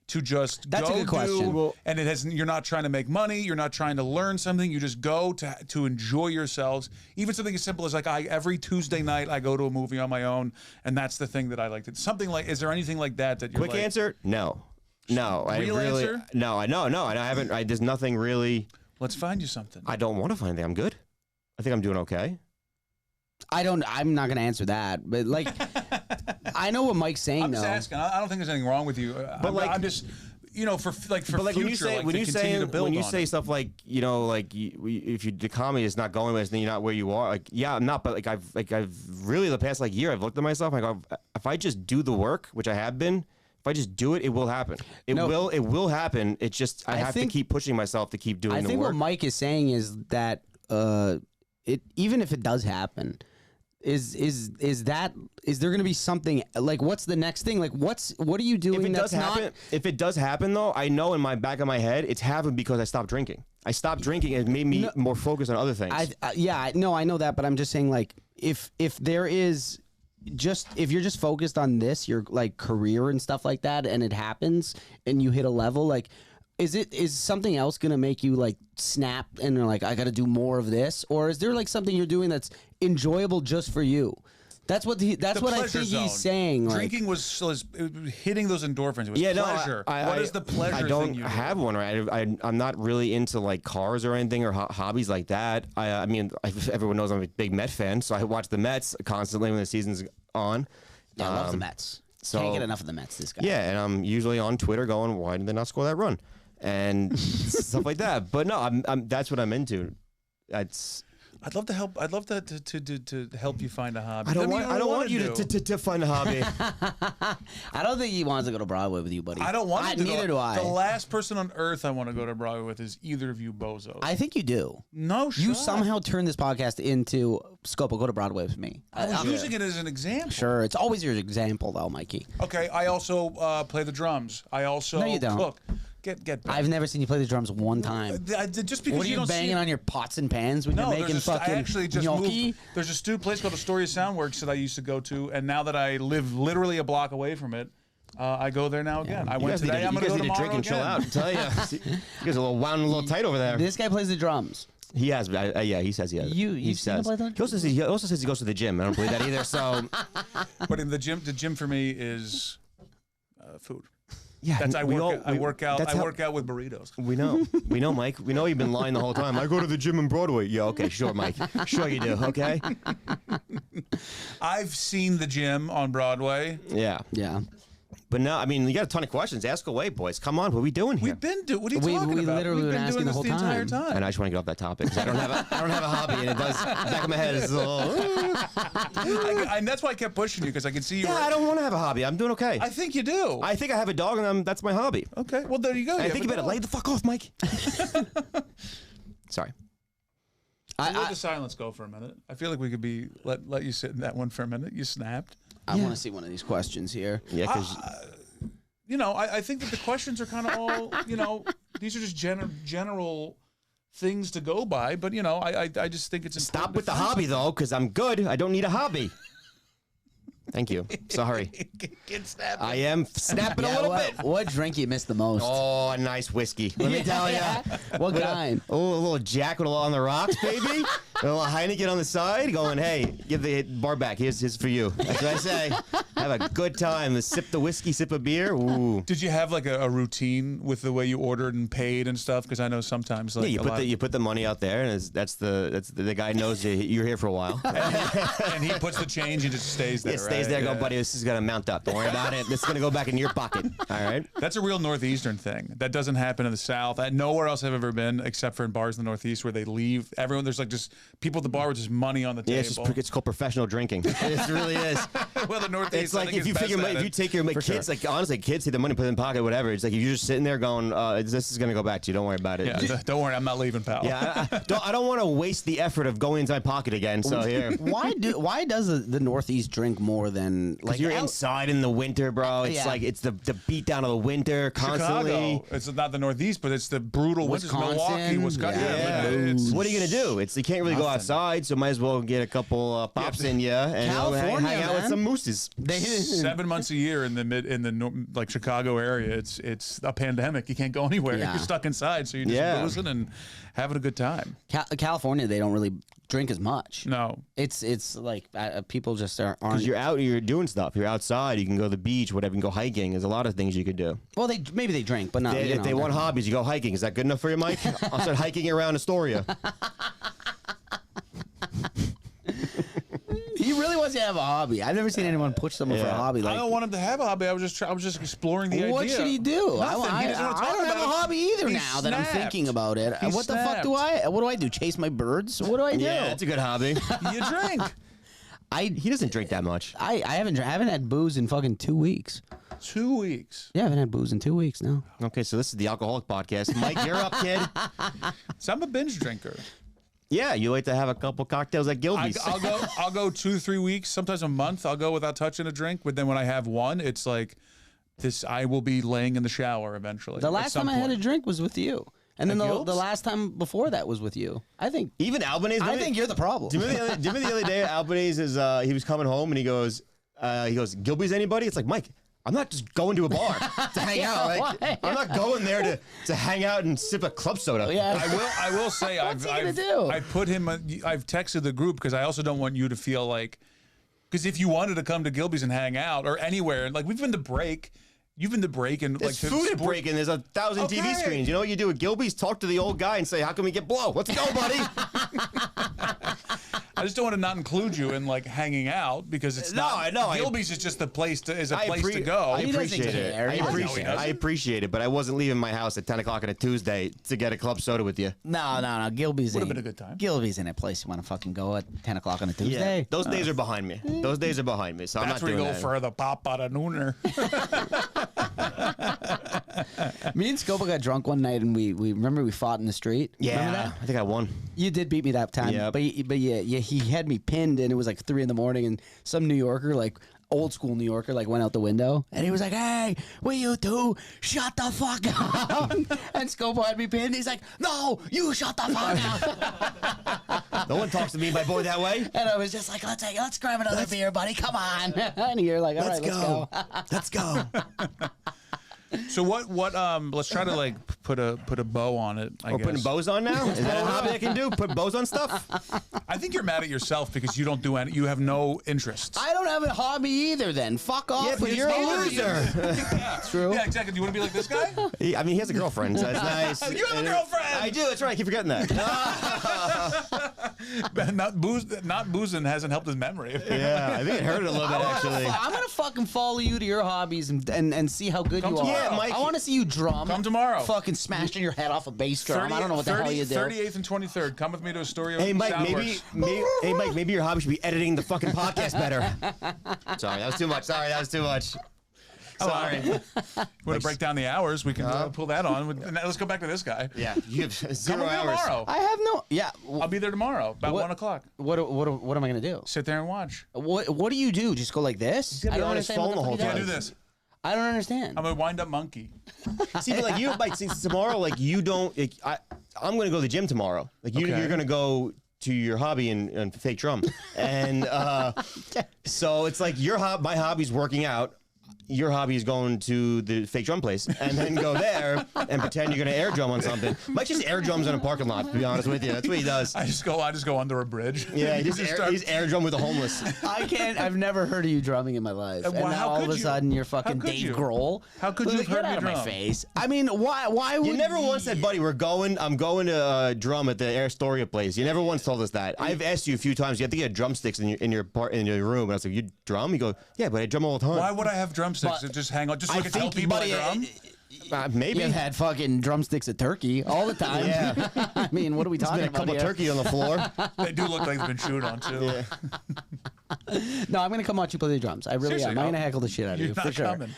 Speaker 3: to just
Speaker 1: That's a good question.
Speaker 3: Well, and you're not trying to make money. You're not trying to learn something. You just go to enjoy yourselves. Even something as simple as like every Tuesday night I go to a movie on my own. And that's the thing that I like to, something like, is there anything like that you're
Speaker 2: Quick answer? No. No,
Speaker 3: answer?
Speaker 2: No, I haven't. There's nothing really.
Speaker 3: Let's find you something.
Speaker 2: I don't want to find anything. I'm good. I think I'm doing okay.
Speaker 1: I'm not gonna answer that, but like, I know what Mike's saying.
Speaker 3: I'm just asking. I don't think there's anything wrong with you. But I'm just, for future,
Speaker 2: when you say stuff like if the comedy is not going with, then you're not where you are. Like, yeah, I'm not. But I've really the past year I've looked at myself. And I go, if I just do the work, which I have been. If I just do it, it will happen. It will happen. It's just I have to keep pushing myself to keep doing the work. I think
Speaker 1: what Mike is saying is that even if it does happen, is there going to be something like what's the next thing? Like what are you doing?
Speaker 2: If it does happen though, I know in my back of my head it's happened because I stopped drinking. I stopped drinking and it made me more focused on other things.
Speaker 1: I know that, but I'm just saying like if there is. If you're just focused on this, your like career and stuff like that, and it happens, and you hit a level, like, is something else gonna make you like snap and you're like, I got to do more of this, or is there like something you're doing that's enjoyable just for you? That's what I think he's saying.
Speaker 3: Drinking was hitting those endorphins. It was pleasure. What is the pleasure?
Speaker 2: I don't have one. Right? I'm not really into like cars or anything or hobbies like that. I mean, everyone knows I'm a big Met fan, so I watch the Mets constantly when the season's on.
Speaker 1: Yeah, I love the Mets. So can't get enough of the Mets. This guy.
Speaker 2: Yeah, and I'm usually on Twitter going, "Why did they not score that run?" and stuff like that. But no, I'm that's what I'm into.
Speaker 3: I'd love to help. I'd love to help you find a hobby.
Speaker 2: I don't want you to find a hobby.
Speaker 1: I don't think he wants to go to Broadway with you, buddy.
Speaker 3: I don't want to.
Speaker 1: Neither do I.
Speaker 3: The last person on earth I want to go to Broadway with is either of you bozos.
Speaker 1: I think you do.
Speaker 3: No shot.
Speaker 1: You somehow turned this podcast into Scopo, go to Broadway with me.
Speaker 3: I was using it as an example.
Speaker 1: Sure, it's always your example, though, Mikey.
Speaker 3: Okay, I also play the drums. I also
Speaker 1: you don't.
Speaker 3: cook. Get back.
Speaker 1: I've never seen you play the drums one time.
Speaker 3: Just because
Speaker 1: What are you
Speaker 3: don't
Speaker 1: banging
Speaker 3: see
Speaker 1: on your pots and pans when you're making fucking
Speaker 3: I actually just
Speaker 1: gnocchi?
Speaker 3: moved. There's a place called Astoria Soundworks that I used to go to, and now that I live literally a block away from it, I go there now again. I went today. I'm going to go tomorrow
Speaker 2: drink and chill out. I tell you, you guys are a little wound, a little tight over there.
Speaker 1: This guy plays the drums.
Speaker 2: He has, yeah. He says he has.
Speaker 1: You've seen him play the drums?
Speaker 2: He also says he goes to the gym. I don't believe that either. So,
Speaker 3: but in the gym for me is food.
Speaker 2: yeah,
Speaker 3: I work out with burritos.
Speaker 2: We know, Mike. We know you've been lying the whole time. I go to the gym in Broadway. Yeah, okay, sure, Mike. Sure you do. Okay.
Speaker 3: I've seen the gym on Broadway.
Speaker 2: Yeah. But no, I mean, you got a ton of questions. Ask away, boys. Come on, what are we doing here?
Speaker 3: What are you talking about?
Speaker 1: Literally
Speaker 3: We've
Speaker 1: been
Speaker 3: been
Speaker 1: asking
Speaker 3: doing
Speaker 1: the
Speaker 3: this
Speaker 1: whole
Speaker 3: the entire
Speaker 1: time.
Speaker 3: time.
Speaker 2: And I just want to get off that topic because I don't have a hobby, and it does. The back of my head is a little.
Speaker 3: And that's why I kept pushing you because I could see you.
Speaker 2: Yeah, I don't want to have a hobby. I'm doing okay.
Speaker 3: I think you do.
Speaker 2: I think I have a dog, and that's my hobby.
Speaker 3: Okay, well there you go.
Speaker 2: I think you better lay the fuck off, Mike. Sorry.
Speaker 3: Let the silence go for a minute. I feel like we could be let you sit in that one for a minute. You snapped.
Speaker 1: I want to see one of these questions here.
Speaker 2: Yeah, because.
Speaker 3: I think that the questions are kind of all, these are just general things to go by. But, I just think it's important.
Speaker 2: Stop with the hobby, though, because I'm good. I don't need a hobby. Thank you. Sorry. I am snapping a little bit.
Speaker 1: What drink you missed the most?
Speaker 2: Oh, a nice whiskey. Let me tell you.
Speaker 1: What kind?
Speaker 2: Oh, a little Jack with a little on the rocks, baby. A little Heineken on the side, going, hey, give the bar back. Here's for you. That's what I say. Have a good time. Sip the whiskey, sip a beer. Ooh.
Speaker 3: Did you have like a routine with the way you ordered and paid and stuff? Because I know sometimes like
Speaker 2: you put the money out there, and that's the guy knows that you're here for a while.
Speaker 3: and he puts the change and just stays there.
Speaker 2: It stays there. Go, buddy. This is gonna mount up. Don't worry about it. This is gonna go back in your pocket. All right.
Speaker 3: That's a real Northeastern thing. That doesn't happen in the South. Nowhere else I've ever been, except for in bars in the Northeast, where they leave everyone. There's like just people at the bar with just money on the table.
Speaker 2: Yeah, it's called professional drinking. It really is.
Speaker 3: Well, the Northeast.
Speaker 2: It's like if you take your kids, like honestly, kids take the money, put it in the pocket, whatever. It's like you're just sitting there going, "This is gonna go back to you. Don't worry about it."
Speaker 3: Yeah, don't worry, I'm not leaving, pal.
Speaker 2: Yeah, I don't want to waste the effort of going into my pocket again. So here,
Speaker 1: why does the Northeast drink more than like
Speaker 2: you're inside in the winter, bro? It's like it's the beat down of the winter constantly.
Speaker 3: Chicago. It's not the Northeast, but it's the brutal winters. Milwaukee, Wisconsin.
Speaker 2: Yeah. What are you gonna do? You can't really go outside, so might as well get a couple pops in you and hang out with some mooses.
Speaker 3: 7 months a year in the Chicago area, it's a pandemic. You can't go anywhere.
Speaker 1: Yeah.
Speaker 3: You're stuck inside, so you're just boozing and having a good time.
Speaker 1: California, they don't really drink as much.
Speaker 3: No,
Speaker 1: it's like people just aren't.
Speaker 2: Because you're out, you're doing stuff. You're outside. You can go to the beach, whatever. You can go hiking. There's a lot of things you could do.
Speaker 1: Well, maybe they drink, but not.
Speaker 2: If they want hobbies, you go hiking. Is that good enough for you, Mike? I'll start hiking around Astoria.
Speaker 1: He really wants to have a hobby. I've never seen anyone push someone for a hobby.
Speaker 3: I don't want him to have a hobby. I was just exploring the idea.
Speaker 1: What should he do?
Speaker 3: Nothing.
Speaker 1: I don't have a hobby either now that I'm thinking about it. What the fuck do I? What do I do? Chase my birds? What do I do?
Speaker 2: Yeah, that's a good hobby.
Speaker 3: You drink.
Speaker 2: He doesn't drink that much.
Speaker 1: I haven't had booze in fucking 2 weeks.
Speaker 3: 2 weeks.
Speaker 1: Yeah, I haven't had booze in 2 weeks now.
Speaker 2: Okay, so this is the Alcoholic Podcast. Mike, you're up, kid.
Speaker 3: So I'm a binge drinker.
Speaker 2: Yeah, you like to have a couple cocktails at Gilby's.
Speaker 3: I'll go 2-3 weeks, sometimes a month. I'll go without touching a drink, but then when I have one, it's like this. I will be laying in the shower eventually.
Speaker 1: The last time I had a drink was with you, and then the last time before that was with you. I think
Speaker 2: even Albanese.
Speaker 1: I think you're the problem.
Speaker 2: Do you remember the other day? Albanese he was coming home and he goes, Gilby's anybody? It's like, Mike, I'm not just going to a bar to hang out. Like, I'm not going there to hang out and sip a club soda.
Speaker 1: Yeah.
Speaker 3: I will say I've put him. I've texted the group because I also don't want you to feel like, because if you wanted to come to Gilby's and hang out or anywhere, like we've been to Break, You've been to break and
Speaker 2: There's
Speaker 3: like
Speaker 2: food at break and there's 1,000
Speaker 3: Okay.
Speaker 2: TV screens. You know what you do at Gilby's? Talk to the old guy and say, how can we get blow? Let's go, buddy.
Speaker 3: I just don't want to not include you in like hanging out because it's
Speaker 2: No,
Speaker 3: not.
Speaker 2: I know.
Speaker 3: Gilby's is just the place to to go.
Speaker 2: I
Speaker 1: He doesn't
Speaker 2: appreciate it.
Speaker 1: care. He doesn't care.
Speaker 2: I appreciate it, but I wasn't leaving my house at 10 o'clock on a Tuesday to get a club soda with you.
Speaker 1: No. Gilby's
Speaker 3: Would've
Speaker 1: ain't-
Speaker 3: been a good time.
Speaker 1: Gilby's in a place you want to fucking go at 10 o'clock on a Tuesday.
Speaker 2: Those days are behind me. Those days are behind me, so I'm
Speaker 3: That's
Speaker 2: not
Speaker 3: where you
Speaker 2: doing
Speaker 3: go
Speaker 2: that.
Speaker 3: for the pop out of nooner.
Speaker 1: Me and Scopo got drunk one night and we remember we fought in the street. Remember
Speaker 2: Yeah,
Speaker 1: that?
Speaker 2: I think I won.
Speaker 1: You did beat me that time.
Speaker 2: Yep.
Speaker 1: But yeah, he had me pinned and it was like 3 a.m. and some New Yorker, like old school New Yorker, like went out the window and he was like, "Hey, will you two shut the fuck up?" And Scopo had me pinned. He's like, "No, you shut the fuck up."
Speaker 2: No one talks to me, my boy, that way.
Speaker 1: And I was just like, let's grab another beer, buddy. Come on. And you're like, all right, let's go.
Speaker 2: Let's go.
Speaker 3: So what? Let's try to like put a bow on it. I
Speaker 2: We're
Speaker 3: guess.
Speaker 2: putting bows on now? Is that a hobby I can do? Put bows on stuff?
Speaker 3: I think you're mad at yourself because you don't do any. You have no interests.
Speaker 1: I don't have a hobby either then. Fuck off.
Speaker 2: Yeah, but
Speaker 1: with
Speaker 2: you're a
Speaker 1: your
Speaker 2: loser.
Speaker 3: Yeah.
Speaker 1: True.
Speaker 3: Yeah, exactly. Do you want to be like this guy?
Speaker 2: I mean, he has a girlfriend, so that's nice.
Speaker 3: You have a girlfriend!
Speaker 2: I do. That's right. I keep forgetting that.
Speaker 3: Not boozing hasn't helped his memory.
Speaker 2: Yeah, I think it hurt a little bit, actually.
Speaker 1: I'm gonna fucking follow you to your hobbies and see how good
Speaker 3: Come
Speaker 1: you are.
Speaker 3: tomorrow.
Speaker 2: Yeah, Mike.
Speaker 1: I want to see you drum.
Speaker 3: Come tomorrow.
Speaker 1: Fucking smashing your head off a bass drum. I don't know what the hell you do.
Speaker 3: 38th and 23rd. Come with me to Astoria.
Speaker 2: Hey, Mike,
Speaker 3: Soundworks.
Speaker 2: maybe your hobby should be editing the fucking podcast better. Sorry, that was too much. Sorry.
Speaker 3: You want to break down the hours? We can pull that on. Now let's go back to this guy.
Speaker 2: Yeah, you have
Speaker 3: Come
Speaker 2: 0
Speaker 3: with me
Speaker 2: hours.
Speaker 3: tomorrow.
Speaker 1: I have no. Yeah.
Speaker 3: I'll be there tomorrow about
Speaker 1: What-
Speaker 3: 1 o'clock.
Speaker 1: What am I gonna do?
Speaker 3: Sit there and watch.
Speaker 1: What do you do? Just go like this?
Speaker 2: gonna be
Speaker 1: I don't
Speaker 2: on his
Speaker 1: understand what
Speaker 2: phone the whole
Speaker 1: fuck he
Speaker 3: Yeah,
Speaker 1: does.
Speaker 3: do this.
Speaker 1: I don't understand.
Speaker 3: I'm a wind-up monkey.
Speaker 2: See, but like you, like see, tomorrow, like you don't. Like, I'm gonna go to the gym tomorrow. Like you,
Speaker 3: Okay.
Speaker 2: you're gonna go to your hobby and fake drum, and so it's like my hobby's working out. Your hobby is going to the fake drum place and then go there and pretend you're going to air drum on something. Mike just air drums in a parking lot, to be honest with you. That's what he does.
Speaker 3: I just go under a bridge.
Speaker 2: Yeah, he's
Speaker 3: start-
Speaker 2: air drum with the homeless.
Speaker 1: I can't. I've never heard of you drumming in my life, and
Speaker 3: Well,
Speaker 1: now
Speaker 3: how
Speaker 1: all of
Speaker 3: could
Speaker 1: a
Speaker 3: you?
Speaker 1: sudden you're
Speaker 3: How
Speaker 1: fucking
Speaker 3: could
Speaker 1: Dave
Speaker 3: you?
Speaker 1: Grohl.
Speaker 3: How could you have
Speaker 1: Get
Speaker 3: heard me
Speaker 1: out of my
Speaker 3: drum?
Speaker 1: face? I mean, why would
Speaker 2: You never once said, buddy, I'm going to drum at the Astoria place. You never once told us that. I've asked you a few times. You have to get drumsticks in your room. And I was like, you drum? You go, yeah, but I drum all the time.
Speaker 3: Why would I have drumsticks to just hang on? Just so I could tell people I drum?
Speaker 2: Maybe.
Speaker 1: You've had fucking drumsticks of turkey all the time.
Speaker 2: Yeah.
Speaker 1: I mean, what are we
Speaker 2: There's
Speaker 1: talking
Speaker 2: been a
Speaker 1: about
Speaker 2: couple of
Speaker 1: here?
Speaker 2: turkey on the floor.
Speaker 3: They do look like they've been chewed on too.
Speaker 2: Yeah.
Speaker 1: No, I'm gonna come watch you play the drums. I really
Speaker 3: Seriously,
Speaker 1: am. I'm
Speaker 3: no.
Speaker 1: gonna heckle the shit out of
Speaker 3: You're
Speaker 1: you
Speaker 3: not
Speaker 1: for sure.
Speaker 3: coming.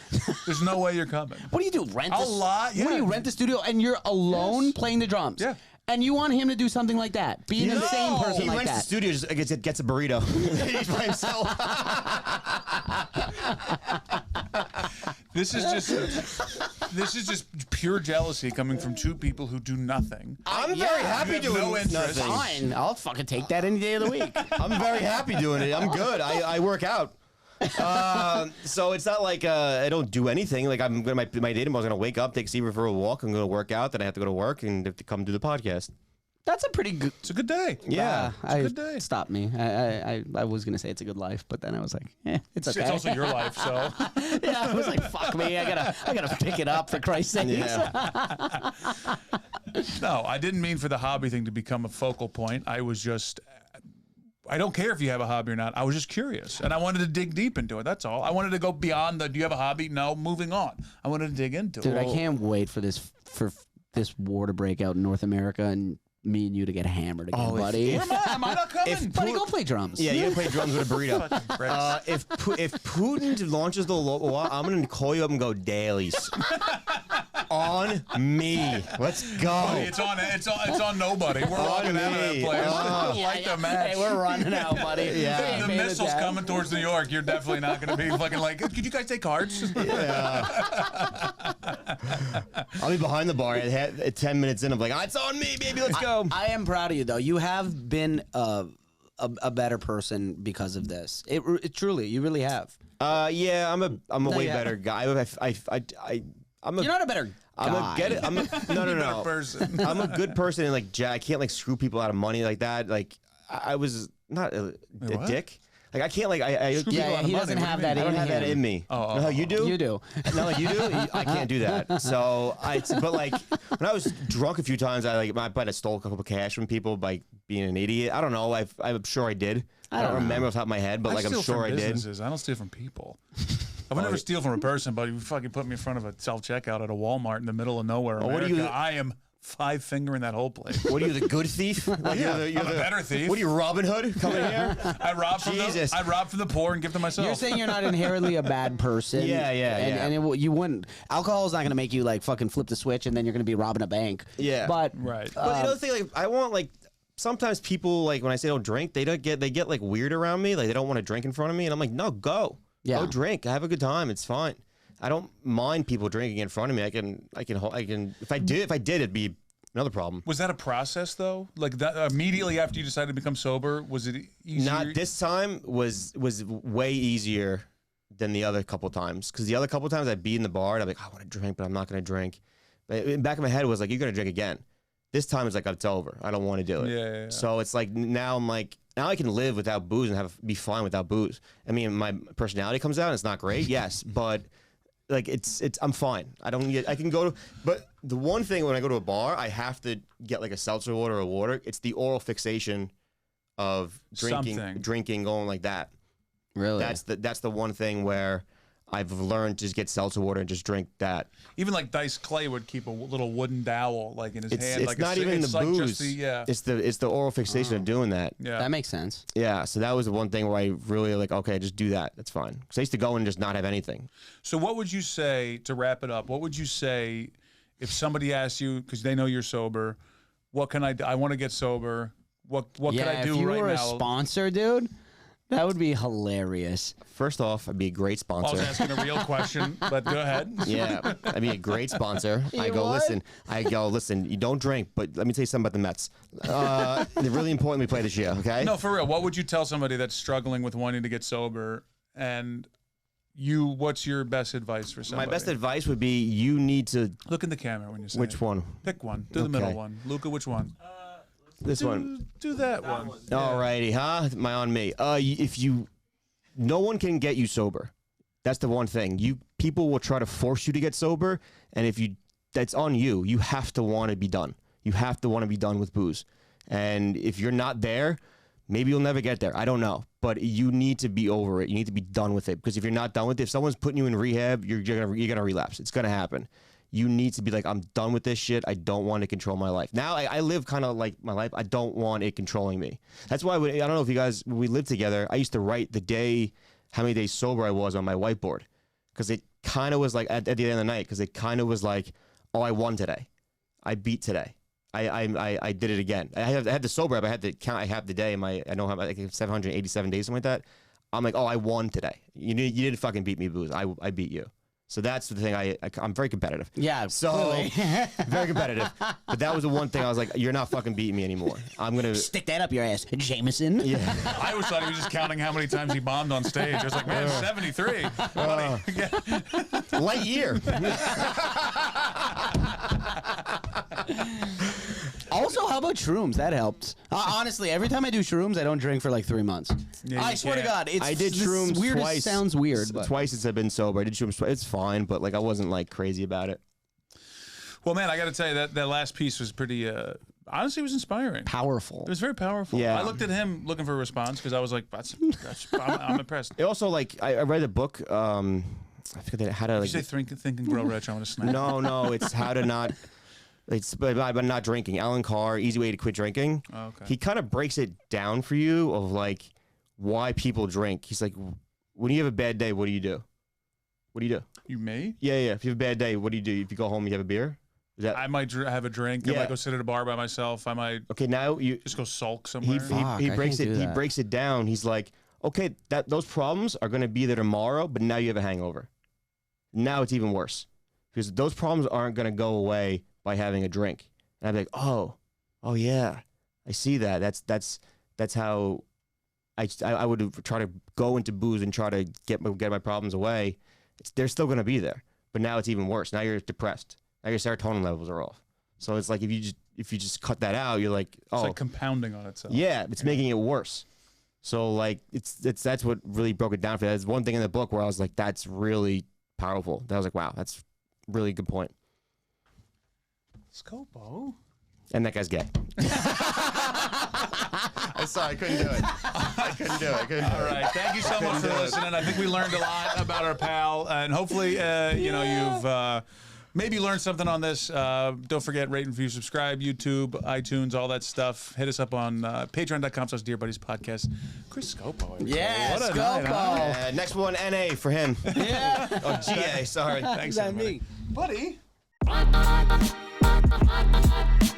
Speaker 3: There's no way you're coming.
Speaker 1: What do you do? Rent
Speaker 3: A lot,
Speaker 1: What do
Speaker 3: yeah.
Speaker 1: you rent the studio and you're alone
Speaker 3: Yes.
Speaker 1: playing the drums?
Speaker 3: Yeah.
Speaker 1: And you want him to do something like that? Be an insane person
Speaker 2: He
Speaker 1: like
Speaker 2: rents the
Speaker 1: that?
Speaker 2: studio, just gets a burrito. He's by himself.
Speaker 3: This is just pure jealousy coming from two people who do nothing.
Speaker 2: I'm very happy
Speaker 3: have
Speaker 2: doing
Speaker 3: no interest.
Speaker 2: nothing.
Speaker 1: Fine, I'll fucking take that any day of the week.
Speaker 2: I'm very happy doing it. I'm good. I work out. So it's not like I don't do anything. Like I'm gonna my day tomorrow. I was gonna wake up, take Steve for a walk. I'm gonna work out. Then I have to go to work and have to come do the podcast.
Speaker 1: That's a pretty good.
Speaker 3: It's a good day.
Speaker 2: Yeah.
Speaker 3: It's a good day.
Speaker 1: Stop me. I was gonna say it's a good life, but then I was like, it's okay.
Speaker 3: It's also your life, so
Speaker 1: yeah, I was like, fuck me. I gotta pick it up for Christ's sake.
Speaker 2: Yeah.
Speaker 3: no, I didn't mean for the hobby thing to become a focal point. I was just. I don't care if you have a hobby or not. I was just curious, and I wanted to dig deep into it. That's all. I wanted to go beyond the. Do you have a hobby? No. Moving on. I wanted to dig into
Speaker 1: Dude,
Speaker 3: it.
Speaker 1: I can't wait for this war to break out in North America and me and you to get hammered again, buddy.
Speaker 3: Where am I? Am I not coming?
Speaker 1: Buddy, go play drums.
Speaker 2: Yeah, you can play drums with a burrito.
Speaker 3: Fucking pricks.
Speaker 2: If Putin launches the war, I'm gonna call you up and go dailies. On me. Let's go.
Speaker 3: Buddy, it's on nobody. We're walking out of that
Speaker 2: me.
Speaker 3: place.
Speaker 2: Oh.
Speaker 3: Like the match.
Speaker 1: Hey, we're running out, buddy.
Speaker 2: Yeah.
Speaker 1: We ain't
Speaker 3: The
Speaker 1: made it
Speaker 3: missiles
Speaker 1: down.
Speaker 3: coming towards New York. You're definitely not going to be fucking like, could you guys take cards?
Speaker 2: I'll be behind the bar at 10 minutes in. I'm like, it's on me, baby. Let's go.
Speaker 1: I am proud of you, though. You have been a better person because of this. It truly, you really have.
Speaker 2: Yeah, I'm a way
Speaker 1: yeah.
Speaker 2: better guy. I'm a.
Speaker 1: You're not a better guy.
Speaker 2: No.
Speaker 3: person.
Speaker 2: I'm a good person, and like I can't like screw people out of money like that. Like I was not a
Speaker 3: what?
Speaker 2: dick. Like I can't like I
Speaker 3: Screw people out of
Speaker 1: he
Speaker 3: money.
Speaker 1: doesn't
Speaker 3: What do
Speaker 1: have
Speaker 3: you mean?
Speaker 1: that
Speaker 2: I don't have that
Speaker 1: him.
Speaker 2: in me.
Speaker 3: Oh,
Speaker 2: No, you do.
Speaker 1: You do.
Speaker 2: No, like you do. I can't do that. So but like when I was drunk a few times, I might have stole a couple of cash from people by being an idiot. I don't know. I'm sure I did. I don't remember off the top of my head, but like I'm
Speaker 3: steal
Speaker 2: sure
Speaker 3: from
Speaker 2: I did.
Speaker 3: businesses. I don't steal from people. I would never steal from a person, but you fucking put me in front of a self-checkout at a Walmart in the middle of nowhere.
Speaker 2: what do
Speaker 3: America,
Speaker 2: you-
Speaker 3: I am 5-fingering that whole place.
Speaker 2: What are you, the good thief? Like,
Speaker 3: Yeah,
Speaker 2: you're
Speaker 3: I'm a better thief.
Speaker 2: What are you, Robin Hood coming here?
Speaker 3: I rob from
Speaker 2: Jesus.
Speaker 3: I rob from the poor and give to myself.
Speaker 1: You're saying you're not inherently a bad person.
Speaker 2: Yeah,
Speaker 1: And you wouldn't. Alcohol is not going to make you like fucking flip the switch and then you're going to be robbing a bank.
Speaker 2: Yeah.
Speaker 1: But
Speaker 3: Right.
Speaker 2: But the other thing, like I want like sometimes people like when I say don't drink, they get like weird around me. Like they don't want to drink in front of me, and I'm like, no, go drink, have a good time. It's fine. I don't mind people drinking in front of me. I can. If I did, it'd be another problem.
Speaker 3: Was that a process though? Like that immediately after you decided to become sober, was it easier?
Speaker 2: Not this time was way easier than the other couple times, because the other couple times I'd be in the bar and I'm like, I want to drink, but I'm not going to drink. But in the back of my head was like, you're going to drink again. This time it's like, it's over. I don't want to do it.
Speaker 3: Yeah.
Speaker 2: So it's like now I'm like, now I can live without booze and be fine without booze. I mean, my personality comes out and it's not great, yes, but like I'm fine. I can go to, but the one thing when I go to a bar, I have to get like a seltzer water or water. It's the oral fixation of drinking, going like that.
Speaker 1: really,
Speaker 2: That's the one thing where I've learned to just get seltzer water and just drink that.
Speaker 3: Even like Dice Clay would keep a little wooden dowel like in his hand.
Speaker 2: It's
Speaker 3: Like
Speaker 2: not even
Speaker 3: it's
Speaker 2: the
Speaker 3: like
Speaker 2: booze.
Speaker 3: Just
Speaker 2: It's the oral fixation of doing that.
Speaker 3: yeah.
Speaker 1: that makes sense.
Speaker 2: Yeah, so that was the one thing where I really like, okay, just do that. That's fine. Because I used to go and just not have anything.
Speaker 3: So what would you say, to wrap it up, what would you say if somebody asked you, because they know you're sober, what can I do? I want to get sober. What can I do
Speaker 1: if you
Speaker 3: right
Speaker 1: were
Speaker 3: now?
Speaker 1: a sponsor, dude, that would be hilarious.
Speaker 2: First off, I'd be a great
Speaker 3: I was
Speaker 2: sponsor.
Speaker 3: asking a real question, but go ahead.
Speaker 2: Yeah, I'd be a great sponsor. I
Speaker 1: You
Speaker 2: go,
Speaker 1: would?
Speaker 2: listen, you don't drink, but let me tell you something about the Mets. They're really important we play this year, okay?
Speaker 3: No, for real. What would you tell somebody that's struggling with wanting to get sober, and what's your best advice for
Speaker 2: My
Speaker 3: somebody?
Speaker 2: best advice would be you need to,
Speaker 3: Look in the camera when you say
Speaker 2: which
Speaker 3: it.
Speaker 2: one?
Speaker 3: Pick one. Do the middle one. Luca, which one?
Speaker 2: This one.
Speaker 3: Do that one.
Speaker 2: Alrighty, huh? My on me. No one can get you sober. That's the one thing. People will try to force you to get sober, and that's on you. You have to want to be done. You have to want to be done with booze. And if you're not there, maybe you'll never get there. I don't know. But you need to be over it. You need to be done with it. Because if you're not done with it, if someone's putting you in rehab, you're gonna relapse. It's gonna happen. You need to be like, I'm done with this shit. I don't want to control my life. Now I live kind of like my life. I don't want it controlling me. That's why I don't know if you guys, when we lived together, I used to write the day, how many days sober I was on my whiteboard. Because it kind of was like at the end of the night, because it kind of was like, oh, I won today. I beat today. I did it again. I had the sober app. I had to count. I have the day. I know how like 787 days, something like that. I'm like, oh, I won today. You didn't fucking beat me, booze. I beat you. So that's the thing. I'm very competitive.
Speaker 1: Yeah,
Speaker 2: So
Speaker 1: clearly.
Speaker 2: very competitive. But that was the one thing I was like, you're not fucking beating me anymore. I'm gonna
Speaker 1: Stick that up your ass, Jameson.
Speaker 2: Yeah.
Speaker 3: I always thought he was just counting how many times he bombed on stage. I was like, man, 73. Buddy.
Speaker 2: Light year.
Speaker 1: Also, how about shrooms? That helped. Honestly, every time I do shrooms, I don't drink for like 3 months.
Speaker 3: Yeah,
Speaker 1: I
Speaker 3: you
Speaker 1: swear to
Speaker 3: can't.
Speaker 1: God,
Speaker 2: I did shrooms
Speaker 1: weird.
Speaker 2: twice.
Speaker 1: Sounds weird, but
Speaker 2: Twice since I've been sober. I did shrooms twice. It's fine, but like I wasn't like crazy about it.
Speaker 3: Well, man, I got to tell you, that last piece was pretty, honestly, it was inspiring.
Speaker 1: powerful.
Speaker 3: It was very powerful.
Speaker 2: Yeah.
Speaker 3: I looked at him looking for a response because I was like, I'm impressed.
Speaker 2: It also like I read a book. I forget how to
Speaker 3: You
Speaker 2: like.
Speaker 3: say think and grow rich, I want to snap.
Speaker 2: No, it's how to not. It's but not drinking. Alan Carr, Easy Way to Quit Drinking.
Speaker 3: Oh, okay.
Speaker 2: He kind of breaks it down for you of like why people drink. He's like, when you have a bad day, what do you do? What do you do?
Speaker 3: You may?
Speaker 2: Yeah. If you have a bad day, what do you do? If you go home, you have a beer. Is that
Speaker 3: I might have a drink. I
Speaker 2: Yeah.
Speaker 3: might go sit at a bar by myself. I might
Speaker 2: okay? Now you
Speaker 3: just go sulk
Speaker 2: he
Speaker 3: somewhere.
Speaker 1: Fuck,
Speaker 2: he
Speaker 1: I
Speaker 2: breaks
Speaker 1: can't
Speaker 2: it.
Speaker 1: do
Speaker 2: He
Speaker 1: that.
Speaker 2: breaks it down. He's like, okay, those problems are going to be there tomorrow, but now you have a hangover. Now it's even worse because those problems aren't going to go away by having a drink. And I'd be like, oh yeah, I see that. That's how I would try to go into booze and try to get my problems away. They're still going to be there, but now it's even worse. Now you're depressed. Now your serotonin levels are off. So it's like if you just cut that out, you're like,
Speaker 3: It's
Speaker 2: oh,
Speaker 3: like compounding on itself.
Speaker 2: yeah, it's making it worse. So like that's what really broke it down for me. There's one thing in the book where I was like, that's really powerful. That I was like, wow, that's really good point.
Speaker 3: Scopo.
Speaker 2: And that guy's gay. I'm sorry, I couldn't do it. I couldn't do it.
Speaker 3: All right. Thank you so much for listening. I think we learned a lot about our pal. And hopefully, you've maybe learned something on this. Don't forget, rate and review, subscribe, YouTube, iTunes, all that stuff. Hit us up on patreon.com/Dear Buddies Podcast. Chris Scopo.
Speaker 1: Yeah,
Speaker 3: what a
Speaker 1: Scopo.
Speaker 3: night, huh?
Speaker 2: Next one, NA for him.
Speaker 1: Yeah.
Speaker 2: Oh, GA, sorry.
Speaker 3: Thanks,
Speaker 1: That
Speaker 3: everybody.
Speaker 1: me.
Speaker 3: Buddy.